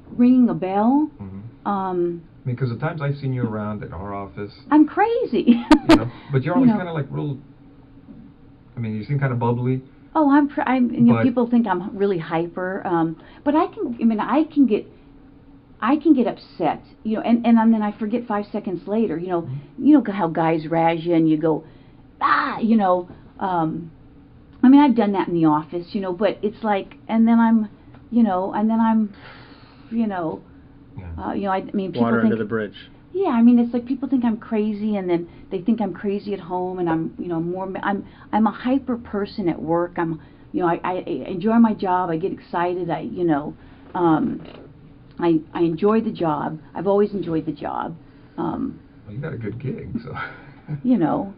ringing a bell. Mm-hmm. I mean, because the times I've seen you around at our office, I'm crazy. you know, but you're always You know. kind of like real. I mean, you seem kind of bubbly. Oh, you know, But- people think I'm really hyper. But I can get upset, you know, and then I forget 5 seconds later, you know. Mm-hmm. You know how guys razz you and you go, you know. I mean, I've done that in the office, you know, but it's like, and then I'm, you know, Yeah. you know, I mean, people Water think, under the bridge. yeah, I mean, it's like people think I'm crazy, and then they think I'm crazy at home, and I'm, you know, I'm a hyper person at work. I'm, you know, I enjoy my job. I get excited. I enjoy the job. I've always enjoyed the job. Well, you got a good gig, so. You know,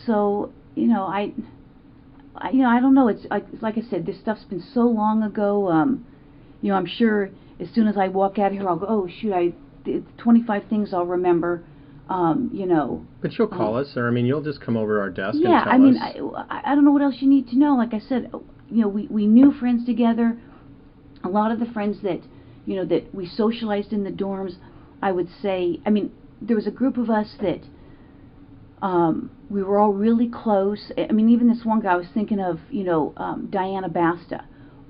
so, you know, I don't know. It's like I said, this stuff's been so long ago. You know, I'm sure as soon as I walk out of here, I'll go, oh shoot, it's 25 things I'll remember. You know. But you'll call us, or I mean, you'll just come over to our desk and Yeah, tell I mean, us. I don't know what else you need to know. Like I said, you know, we knew friends together. A lot of the friends that, you know, that we socialized in the dorms, I would say, I mean, there was a group of us that we were all really close. I mean, even this one guy I was thinking of, you know, Diana Basta.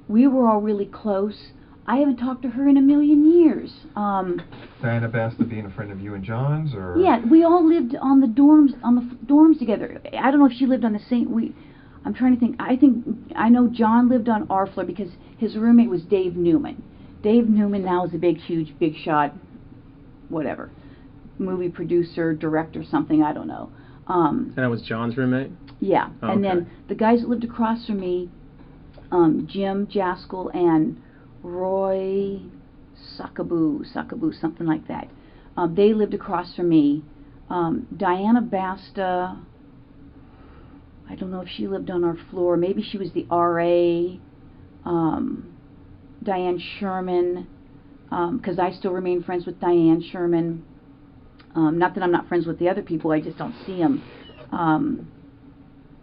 We were all really close. I haven't talked to her in a million years. Diana Basta being a friend of you and John's, or? Yeah, we all lived on the dorms together. I don't know if she lived on the same. I'm trying to think. I know John lived on our floor because his roommate was Dave Newman. Dave Newman now is a big shot, whatever, movie producer, director, something. I don't know. And that was John's roommate? Yeah, Oh, and okay. then the guys that lived across from me, Jim Jaskell and Roy Sakaboo, something like that. They lived across from me. Diana Basta, I don't know if she lived on our floor. Maybe she was the RA. Diane Sherman, because I still remain friends with Diane Sherman. Not that I'm not friends with the other people, I just don't see them.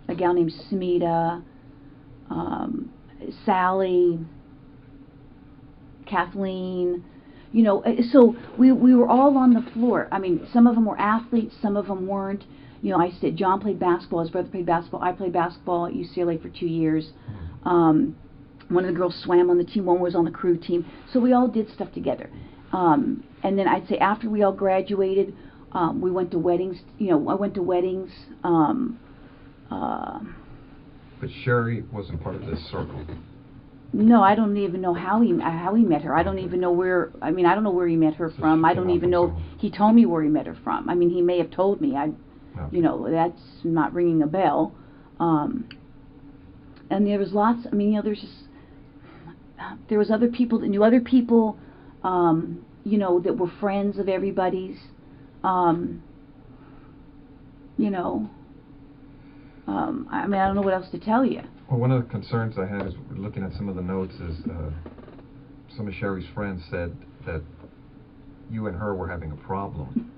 A gal named Smita, Sally, Kathleen, you know, so we were all on the floor. I mean, some of them were athletes, some of them weren't. You know, I said John played basketball, his brother played basketball, I played basketball at UCLA for 2 years. One of the girls swam on the team, one was on the crew team. So we all did stuff together. And then I'd say after we all graduated, we went to weddings. You know, I went to weddings. But Sherri wasn't part of this circle. No, I don't even know how he met her. I don't even know where. I mean, I don't know where he met her So from. she I came don't out even from know. somewhere. He told me where he met her from. I mean, he may have told me. Okay. You know, that's not ringing a bell. And there was lots. I mean, you know, there was other people that knew other people. You know, that were friends of everybody's. You know. I mean, I don't know what else to tell you. Well, one of the concerns I had is looking at some of the notes is some of Sherri's friends said that you and her were having a problem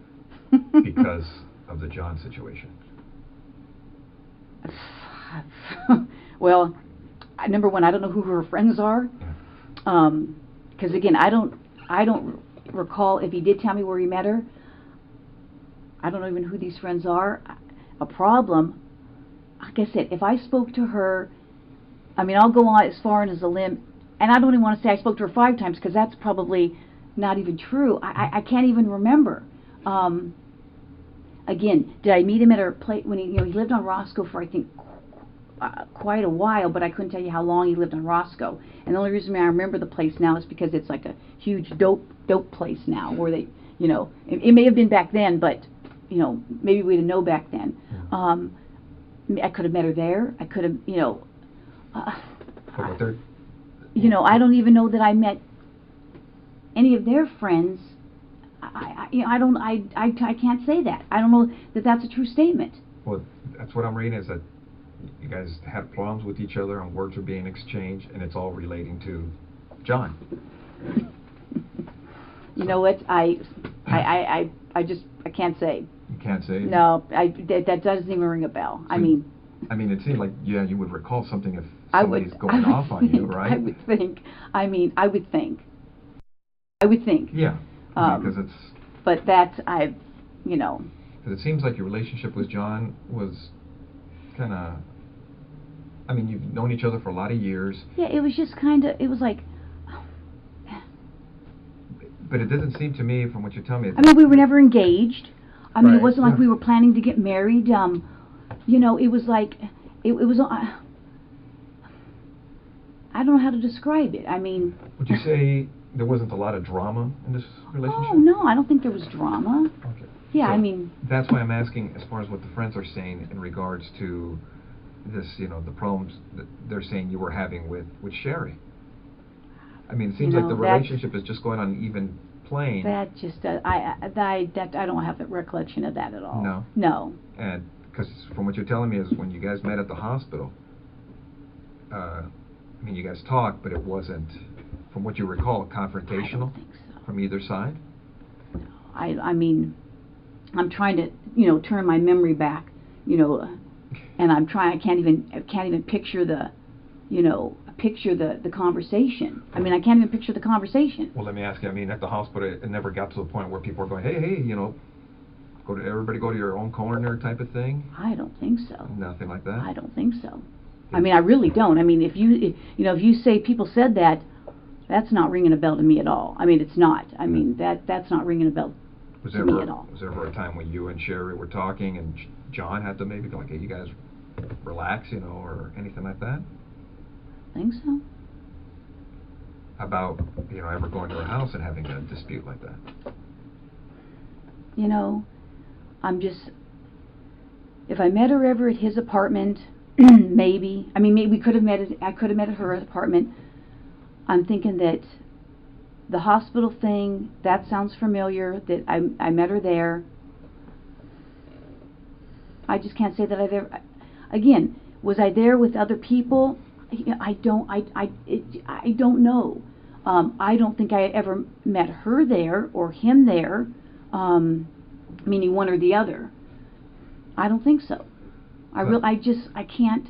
because of the John situation. Well, number one, I don't know who her friends are, because again, I don't. recall if he did tell me where he met her. I don't even know who these friends are. A problem. Like I said, if I spoke to her, I mean, I'll go on as far as a limb, and I don't even want to say I spoke to her 5 times, because that's probably not even true. I can't even remember. Again, did I meet him at her place when he lived on Roscoe for, I think, quite a while, but I couldn't tell you how long he lived on Roscoe. And the only reason I remember the place now is because it's like a huge dope place now, where they, it may have been back then, but maybe we didn't know back then. I could have met her there. I could have, I don't even know that I met any of their friends. I can't say that. I don't know that that's a true statement. Well, that's what I'm reading, is that you guys had problems with each other and words were being exchanged, and it's all relating to John. You know what? I can't say. You can't say? No, that doesn't even ring a bell. So, it seemed like, you would recall something if somebody's going off on you, right? I would think. I would think. Yeah, because it's... But that's, Because it seems like your relationship with John was kind of... you've known each other for a lot of years. Yeah, it was just kind of... It was like... But it doesn't seem to me, from what you're telling me... we were never engaged. Right. It wasn't like we were planning to get married. It was like... It was... I don't know how to describe it. Would you say there wasn't a lot of drama in this relationship? Oh, no, I don't think there was drama. Okay. Yeah, So that's why I'm asking, as far as what the friends are saying in regards to this, the problems that they're saying you were having with Sherri. It seems like the relationship is just going on an even plane. That just, I don't have the recollection of that at all. No? No. And, because from what you're telling me is when you guys met at the hospital, you guys talked, but it wasn't, from what you recall, confrontational? I don't think so. From either side? I'm trying to, turn my memory back, and I can't even picture the, the conversation. I can't even picture the conversation. Well, let me ask you, at the hospital, it never got to the point where people are going, hey, everybody go to your own corner type of thing? I don't think so. Nothing like that? I don't think so. I really don't. If you say people said that, that's not ringing a bell to me at all. It's not. That's not ringing a bell to me at all. Was there ever a time when you and Sherri were talking and John had to maybe go like, hey, you guys relax, or anything like that? I think so. About, ever going to her house and having a dispute like that? If I met her ever at his apartment, maybe. Maybe we could have met I could have met at her apartment. I'm thinking that the hospital thing, that sounds familiar, that I met her there. I just can't say that I've ever... Again, was I there with other people? I don't know. I don't think I ever met her there or him there, meaning one or the other. I don't think so. I can't...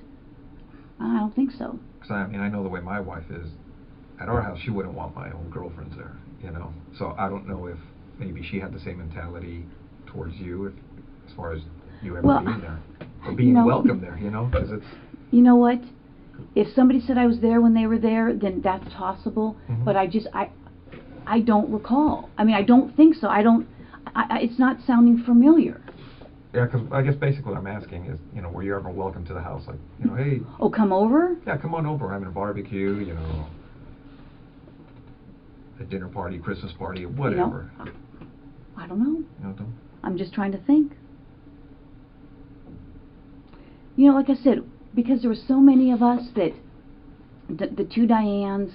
I don't think so. Because I know the way my wife is. At our house, she wouldn't want my own girlfriends there, So I don't know if maybe she had the same mentality towards you, as far as you ever being there. Or being welcome there, because it's... You know what? If somebody said I was there when they were there, then that's possible. Mm-hmm. But I don't recall. I don't think so. It's not sounding familiar. Yeah, because I guess basically what I'm asking is, were you ever welcome to the house? Like, hey... Oh, come over? Yeah, come on over. We're having a barbecue, a dinner party, Christmas party, whatever. I don't know. Don't? I'm just trying to think. Like I said, because there were so many of us that, the 2 Dianes,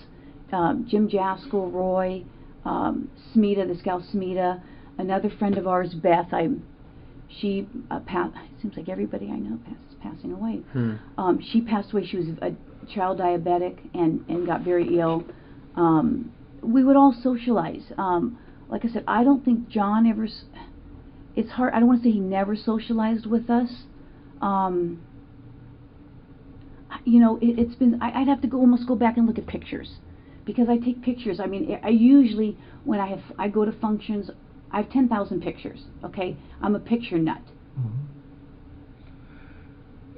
Jim Jaskell, Roy, Smita, this gal Smita, another friend of ours, Beth, she passed, it seems like everybody I know is passing away. She passed away. She was a child diabetic and got very ill. We would all socialize. Like I said, I don't think John ever... It's hard. I don't want to say he never socialized with us. It's been... I'd have to almost go back and look at pictures because I take pictures. I mean, I usually, when I go to functions, I have 10,000 pictures, okay? I'm a picture nut. Mm-hmm.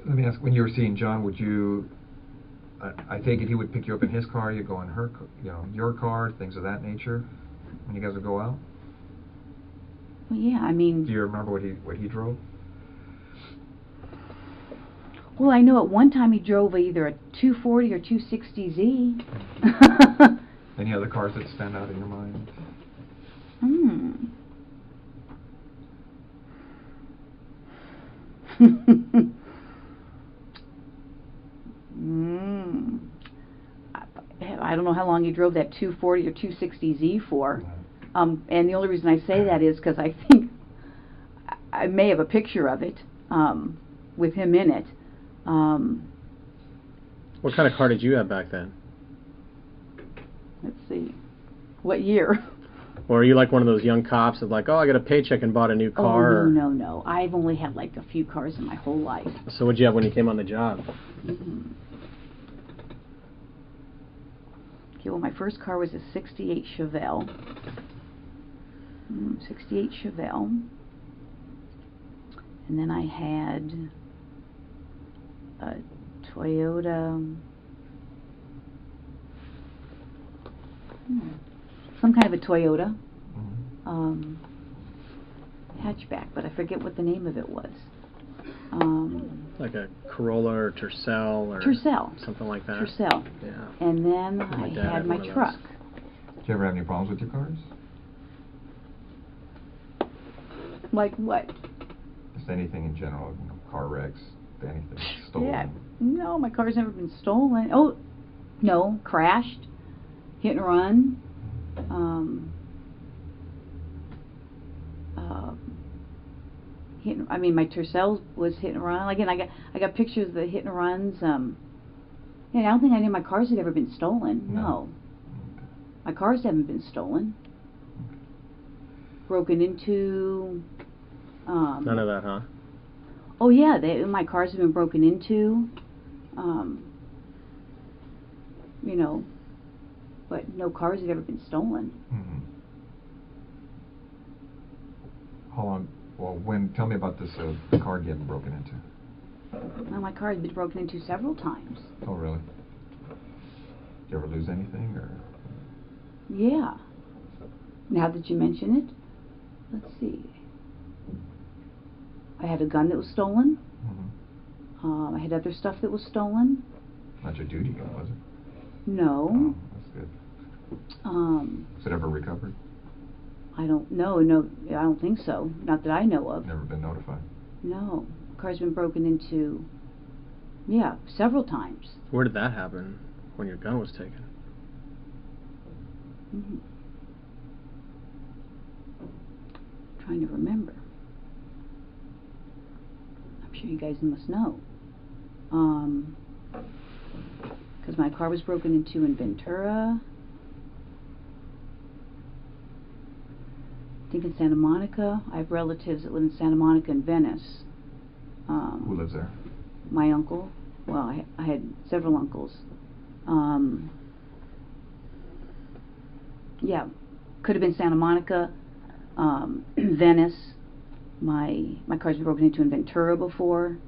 Let me ask, when you were seeing John, would you, I take it he would pick you up in his car, you go in her, your car, things of that nature, when you guys would go out? Well, yeah, I mean... Do you remember what he drove? Well, I know at one time he drove either a 240 or 260Z. Any other cars that stand out in your mind? I don't know how long he drove that 240 or 260Z for. And the only reason I say that is because I think I may have a picture of it with him in it. What kind of car did you have back then? Let's see. What year? Or are you like one of those young cops that like, oh, I got a paycheck and bought a new car? Oh, no. I've only had like a few cars in my whole life. So what'd you have when you came on the job? Okay, well, my first car was a 68 Chevelle. 68 Chevelle. And then I had a Toyota, some kind of a Toyota hatchback, but I forget what the name of it was. Like a Corolla or Tercel or something like that. Tercel. Yeah. And then I had my truck. Did you ever have any problems with your cars? Like what? Just anything in general, car wrecks, anything stolen. Yeah. No, my car's never been stolen. Oh, no, crashed, hit and run. I mean, my Tercel was hit and run. Again, I got pictures of the hit and runs. Yeah, I don't think any of my cars had ever been stolen. No. My cars haven't been stolen. Broken into. None of that, huh? Oh yeah, my cars have been broken into. You know, but no cars have ever been stolen. How long? Well, tell me about this car getting broken into. Well, my car has been broken into several times. Oh, really? Did you ever lose anything, or? Yeah. Now that you mention it, let's see. I had a gun that was stolen. I had other stuff that was stolen. Not your duty gun, was it? No. Oh, that's good. Was it ever recovered? I don't know. No, I don't think so. Not that I know of. Never been notified? No. The car's been broken into, yeah, several times. Where did that happen when your gun was taken? Trying to remember. I'm sure you guys must know. Because my car was broken into in Ventura. I think in Santa Monica. I have relatives that live in Santa Monica and Venice. Who lives there? My uncle. Well, I had several uncles. Yeah, could have been Santa Monica, Venice. My car's been broken into in Ventura before.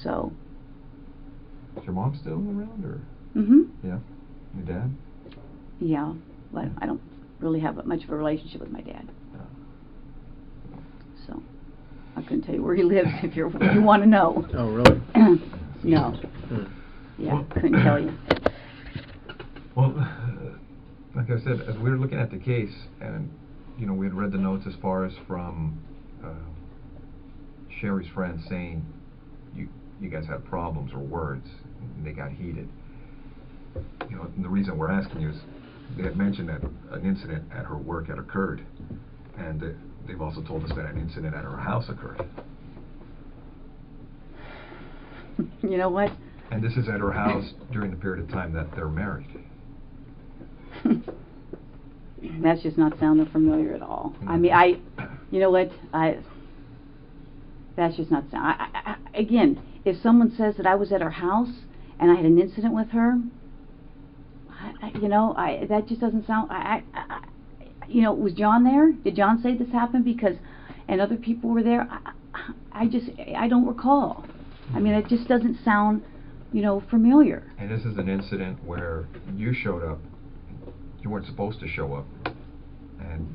So. Is your mom still around, or? Yeah. Your dad? Yeah, but I don't really have much of a relationship with my dad. So I couldn't tell you where he lives if you want to know. Oh, really? No. Yeah, couldn't tell you. Well, like I said, as we were looking at the case, and we had read the notes as far as from Sherri's friend saying you guys had problems or words, and they got heated. And the reason we're asking you is they had mentioned that an incident at her work had occurred, and they've also told us that an incident at her house occurred. You know what? And this is at her house during the period of time that they're married. That's just not sounding familiar at all. I mean, you know what? That's just not sound. Again, if someone says that I was at her house and I had an incident with her, that just doesn't sound. Was John there? Did John say this happened and other people were there? I don't recall. I mean, it just doesn't sound, familiar. And this is an incident where you showed up. You weren't supposed to show up, and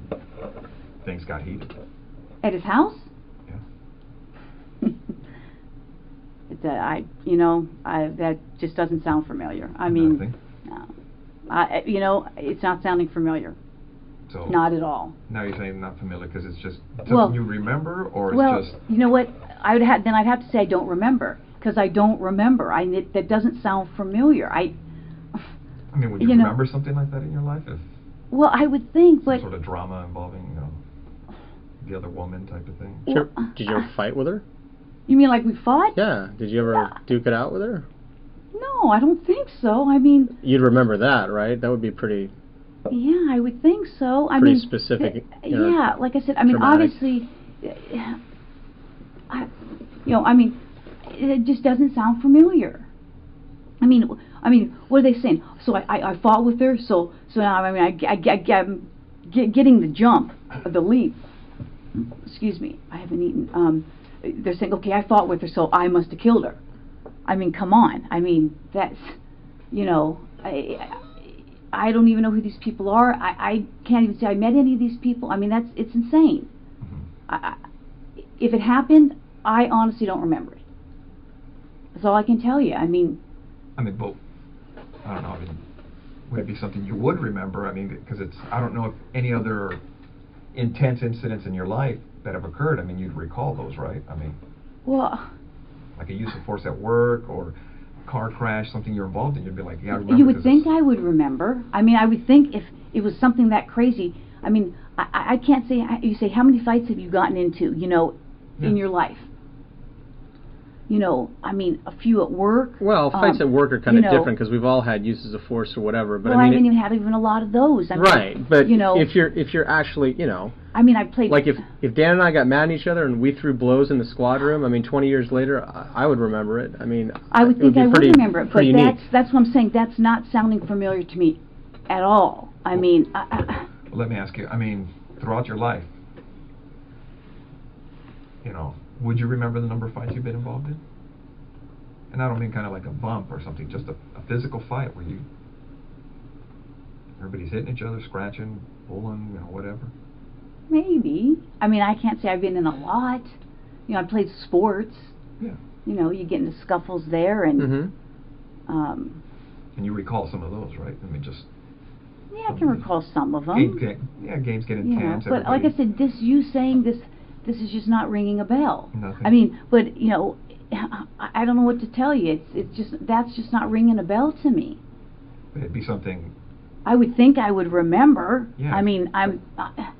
things got heated. At his house? Yeah. That just doesn't sound familiar. I mean, Nothing. no. It's not sounding familiar. So Not at all. now you're saying not familiar because it's just something you remember, or it's just. You know what? I'd have to say I don't remember, because I don't remember. That doesn't sound familiar. I mean, would you remember something like that in your life? If Well, I would think, some but sort of drama involving, the other woman type of thing. Sure. Did you ever fight with her? You mean like we fought? Yeah. Did you ever duke it out with her? No, I don't think so. I mean, You'd remember that, right? That would be pretty. yeah, I would think so. I Pretty mean, specific, yeah, like I said, I mean, dramatic. obviously, it just doesn't sound familiar. I mean, what are they saying? So I fought with her. So now I'm getting the jump, the leap. Excuse me, I haven't eaten. They're saying, okay, I fought with her, so I must have killed her. I mean, come on. I mean, that's, I don't even know who these people are. I can't even say I met any of these people. I mean, it's insane. If it happened, I honestly don't remember it. That's all I can tell you. But I don't know. I mean, would it be something you would remember? I mean, because I don't know if any other intense incidents in your life that have occurred. I mean, you'd recall those, right? I mean, well, like a use of force at work or a car crash, something you're involved in. You'd be like, yeah, I remember. you would think I would remember. I mean, I would think if it was something that crazy. I mean, I can't say. You say, how many fights have you gotten into? In your life. I mean, a few at work. Well, fights at work are kind of different because we've all had uses of force or whatever. But well, I mean, didn't even have even a lot of those. I mean, right, but if you're actually, I mean, I played. Like if Dan and I got mad at each other and we threw blows in the squad room, I mean, 20 years later, I would remember it. I mean, I would think I would remember it, but unique. that's what I'm saying. That's not sounding familiar to me at all. I mean, Well, let me ask you. I mean, throughout your life, would you remember the number of fights you've been involved in? And I don't mean kind of like a bump or something, just a physical fight where everybody's hitting each other, scratching, pulling, whatever. maybe. I mean, I can't say I've been in a lot. I played sports. Yeah. You get into scuffles there, and and you recall some of those, right? I mean, just. Yeah, I can recall some of them. Games get intense. But like I said, you saying this is just not ringing a bell. Nothing. I mean, but I don't know what to tell you. That's just not ringing a bell to me. It'd be something. I would think I would remember. Yeah. I mean,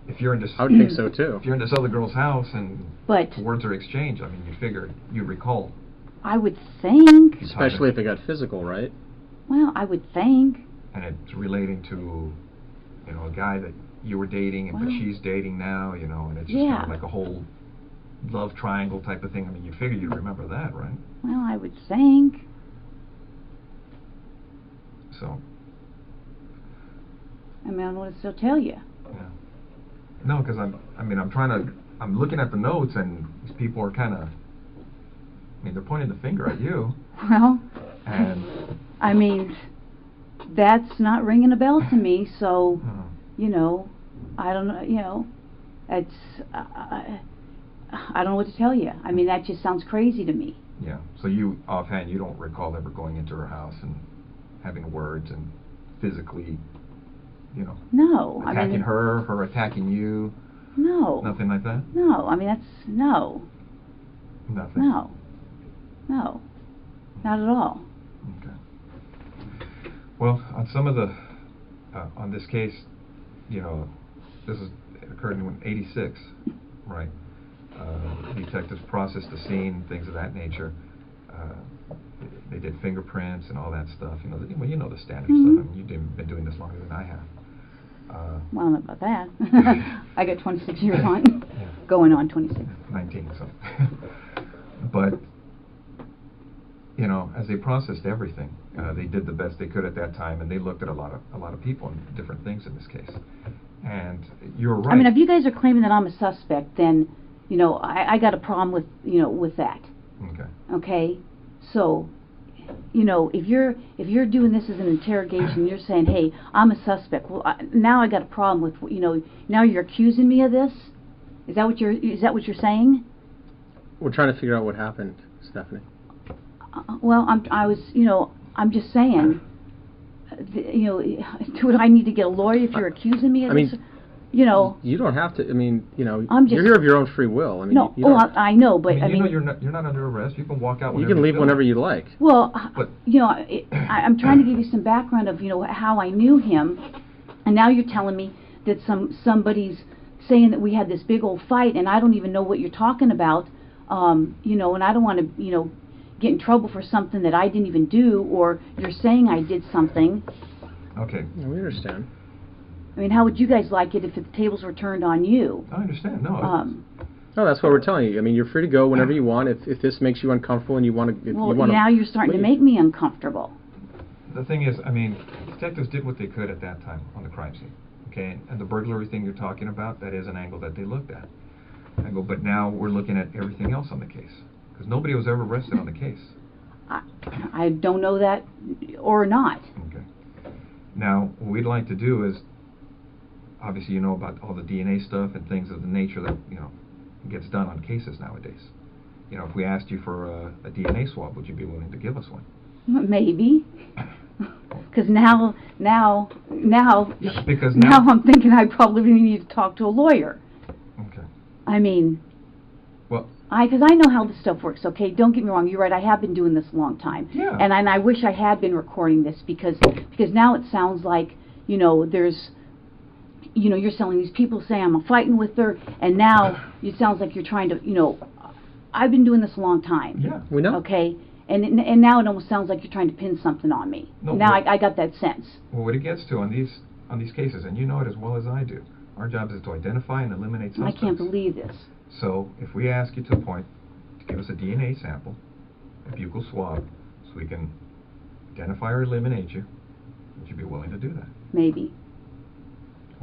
If you're in this, I would think so too. If you're in this other girl's house and but words are exchanged, I mean, you'd recall. I would think. Especially if it got physical, right? Well, I would think. And it's relating to, a guy that you were dating, but she's dating now, and it's just kind of like a whole love triangle type of thing. I mean, you figure you'd remember that, right? Well, I would think. So. I mean, I don't know what to still tell you. Yeah. No, because I'm looking at the notes, and these people are kind of, they're pointing the finger at you. Well, and I mean, that's not ringing a bell to me, so, I don't know, it's, I don't know what to tell you. I mean, that just sounds crazy to me. Yeah, so you, offhand, you don't recall ever going into her house and having words and physically, No. attacking her attacking you? No. Nothing like that? No, I mean, that's, no. Nothing? No. No. Not at all. Okay. Well, on some of the, on this case, this occurred in '86, right? Detectives processed the scene, things of that nature. They did fingerprints and all that stuff. The standard stuff. I mean, you've been doing this longer than I have. Well, I don't know about that. I got 26 years on, going on 26. 19, so. But, you know, as they processed everything, they did the best they could at that time, and they looked at a lot of people and different things in this case. And you're right. I mean, if you guys are claiming that I'm a suspect, then, you know, I got a problem with, you know, with that. Okay. Okay? So, you know, if you're doing this as an interrogation, you're saying, hey, I'm a suspect. Well, now I got a problem with, you know, now you're accusing me of this? Is that what you're saying? We're trying to figure out what happened, Stephanie. Well, I'm just saying, you know, do I need to get a lawyer if you're accusing me of this? You know, you don't have to. I mean, you know, you're here of your own free will. I mean, no, I know, but I mean, you're not under arrest. You can walk out. You can leave whenever you like. Well, but, you know, I'm trying to give you some background of, you know, how I knew him, and now you're telling me that somebody's saying that we had this big old fight, and I don't even know what you're talking about. You know, and I don't want to, you know, get in trouble for something that I didn't even do, or you're saying I did something. Okay. Yeah, we understand. I mean, how would you guys like it if the tables were turned on you? I understand. No. No, that's what we're telling you. I mean, you're free to go whenever you want. If this makes you uncomfortable and you want to, well, now you're starting to make me uncomfortable. The thing is, I mean, detectives did what they could at that time on the crime scene. Okay, and the burglary thing you're talking about, that is an angle that they looked at. But now we're looking at everything else on the case, because nobody was ever arrested on the case. I don't know that or not. Okay. Now, what we'd like to do is, obviously you know about all the DNA stuff and things of the nature that, you know, gets done on cases nowadays. You know, if we asked you for a DNA swab, would you be willing to give us one? Maybe. Because now because now I'm thinking I probably need to talk to a lawyer. Okay. I mean, well, because I know how this stuff works. Okay, don't get me wrong. You're right. I have been doing this a long time. Yeah. And I wish I had been recording this because now it sounds like, you know, there's, you know, you're telling these people saying I'm fighting with her, and now it sounds like you're trying to, you know, I've been doing this a long time. Yeah, we know. Okay. And now it almost sounds like you're trying to pin something on me. No, now I got that sense. Well, what it gets to on these cases, and you know it as well as I do, our job is to identify and eliminate suspects. I can't believe this. So if we ask you to the point to give us a DNA sample, a buccal swab, so we can identify or eliminate you, would you be willing to do that? Maybe.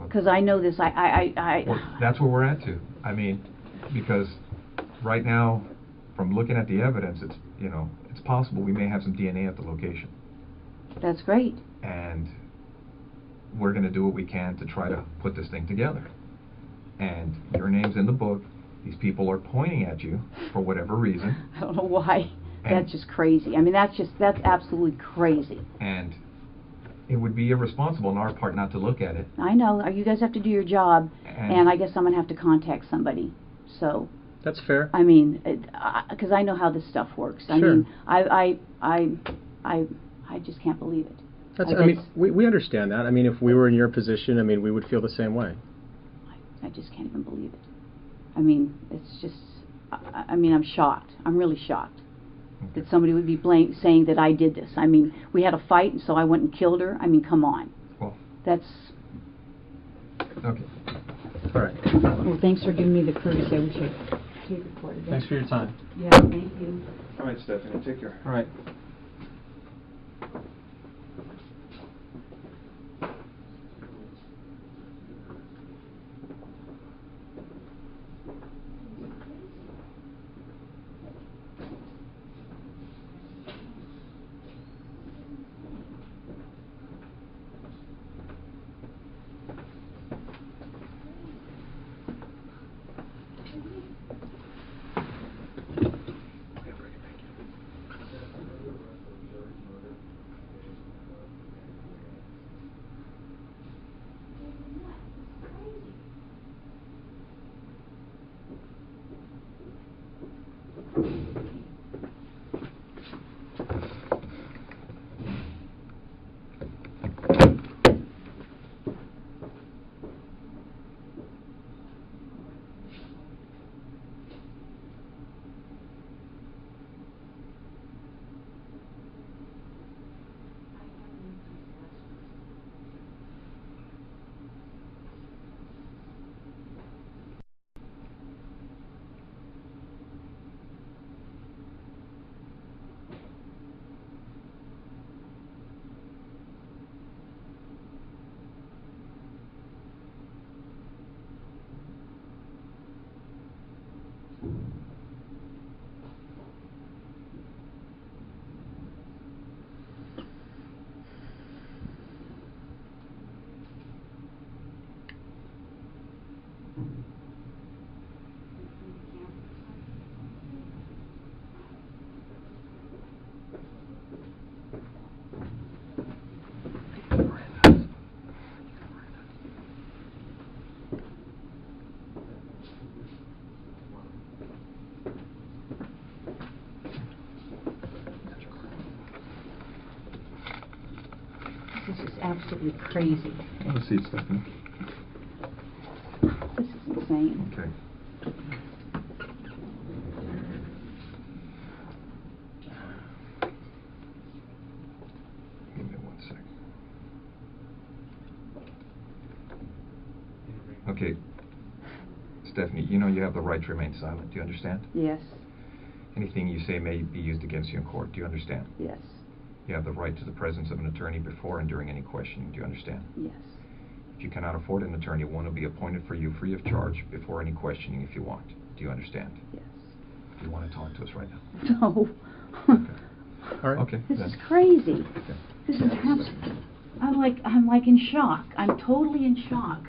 Because I know this. Well, that's where we're at too. I mean, because right now, from looking at the evidence, it's, you know, it's possible we may have some DNA at the location. That's great. And we're going to do what we can to try to put this thing together. And your name's in the book. These people are pointing at you for whatever reason. I don't know why. That's just crazy. I mean, that's absolutely crazy. And it would be irresponsible on our part not to look at it. I know. You guys have to do your job, and I guess I'm going to have to contact somebody. So. That's fair. I mean, because I know how this stuff works. I Sure. mean, I just can't believe it. That's. I mean, we understand that. I mean, if we were in your position, I mean, we would feel the same way. I just can't even believe it. I mean, it's just. I mean, I'm shocked. I'm really shocked that somebody would be saying that I did this. I mean, we had a fight, and so I went and killed her. I mean, come on. Well. That's. Okay. All right. Well, thanks for giving me the courtesy. I wish I tape recorded that. Thanks for your time. Yeah, thank you. All right, Stephanie, take care. All right. absolutely crazy. Have a seat, Stephanie. This is insane. Okay. Give me 1 second. Okay. Stephanie, you know you have the right to remain silent. Do you understand? Yes, Anything you say may be used against you in court. Do you understand? yes, You have the right to the presence of an attorney before and during any questioning. Do you understand? yes, If you cannot afford an attorney, one will be appointed for you free of charge before any questioning if you want. Do you understand? yes. Do you want to talk to us right now? No. All right. Okay. This then. is crazy. Okay. This is I'm like in shock. I'm totally in shock.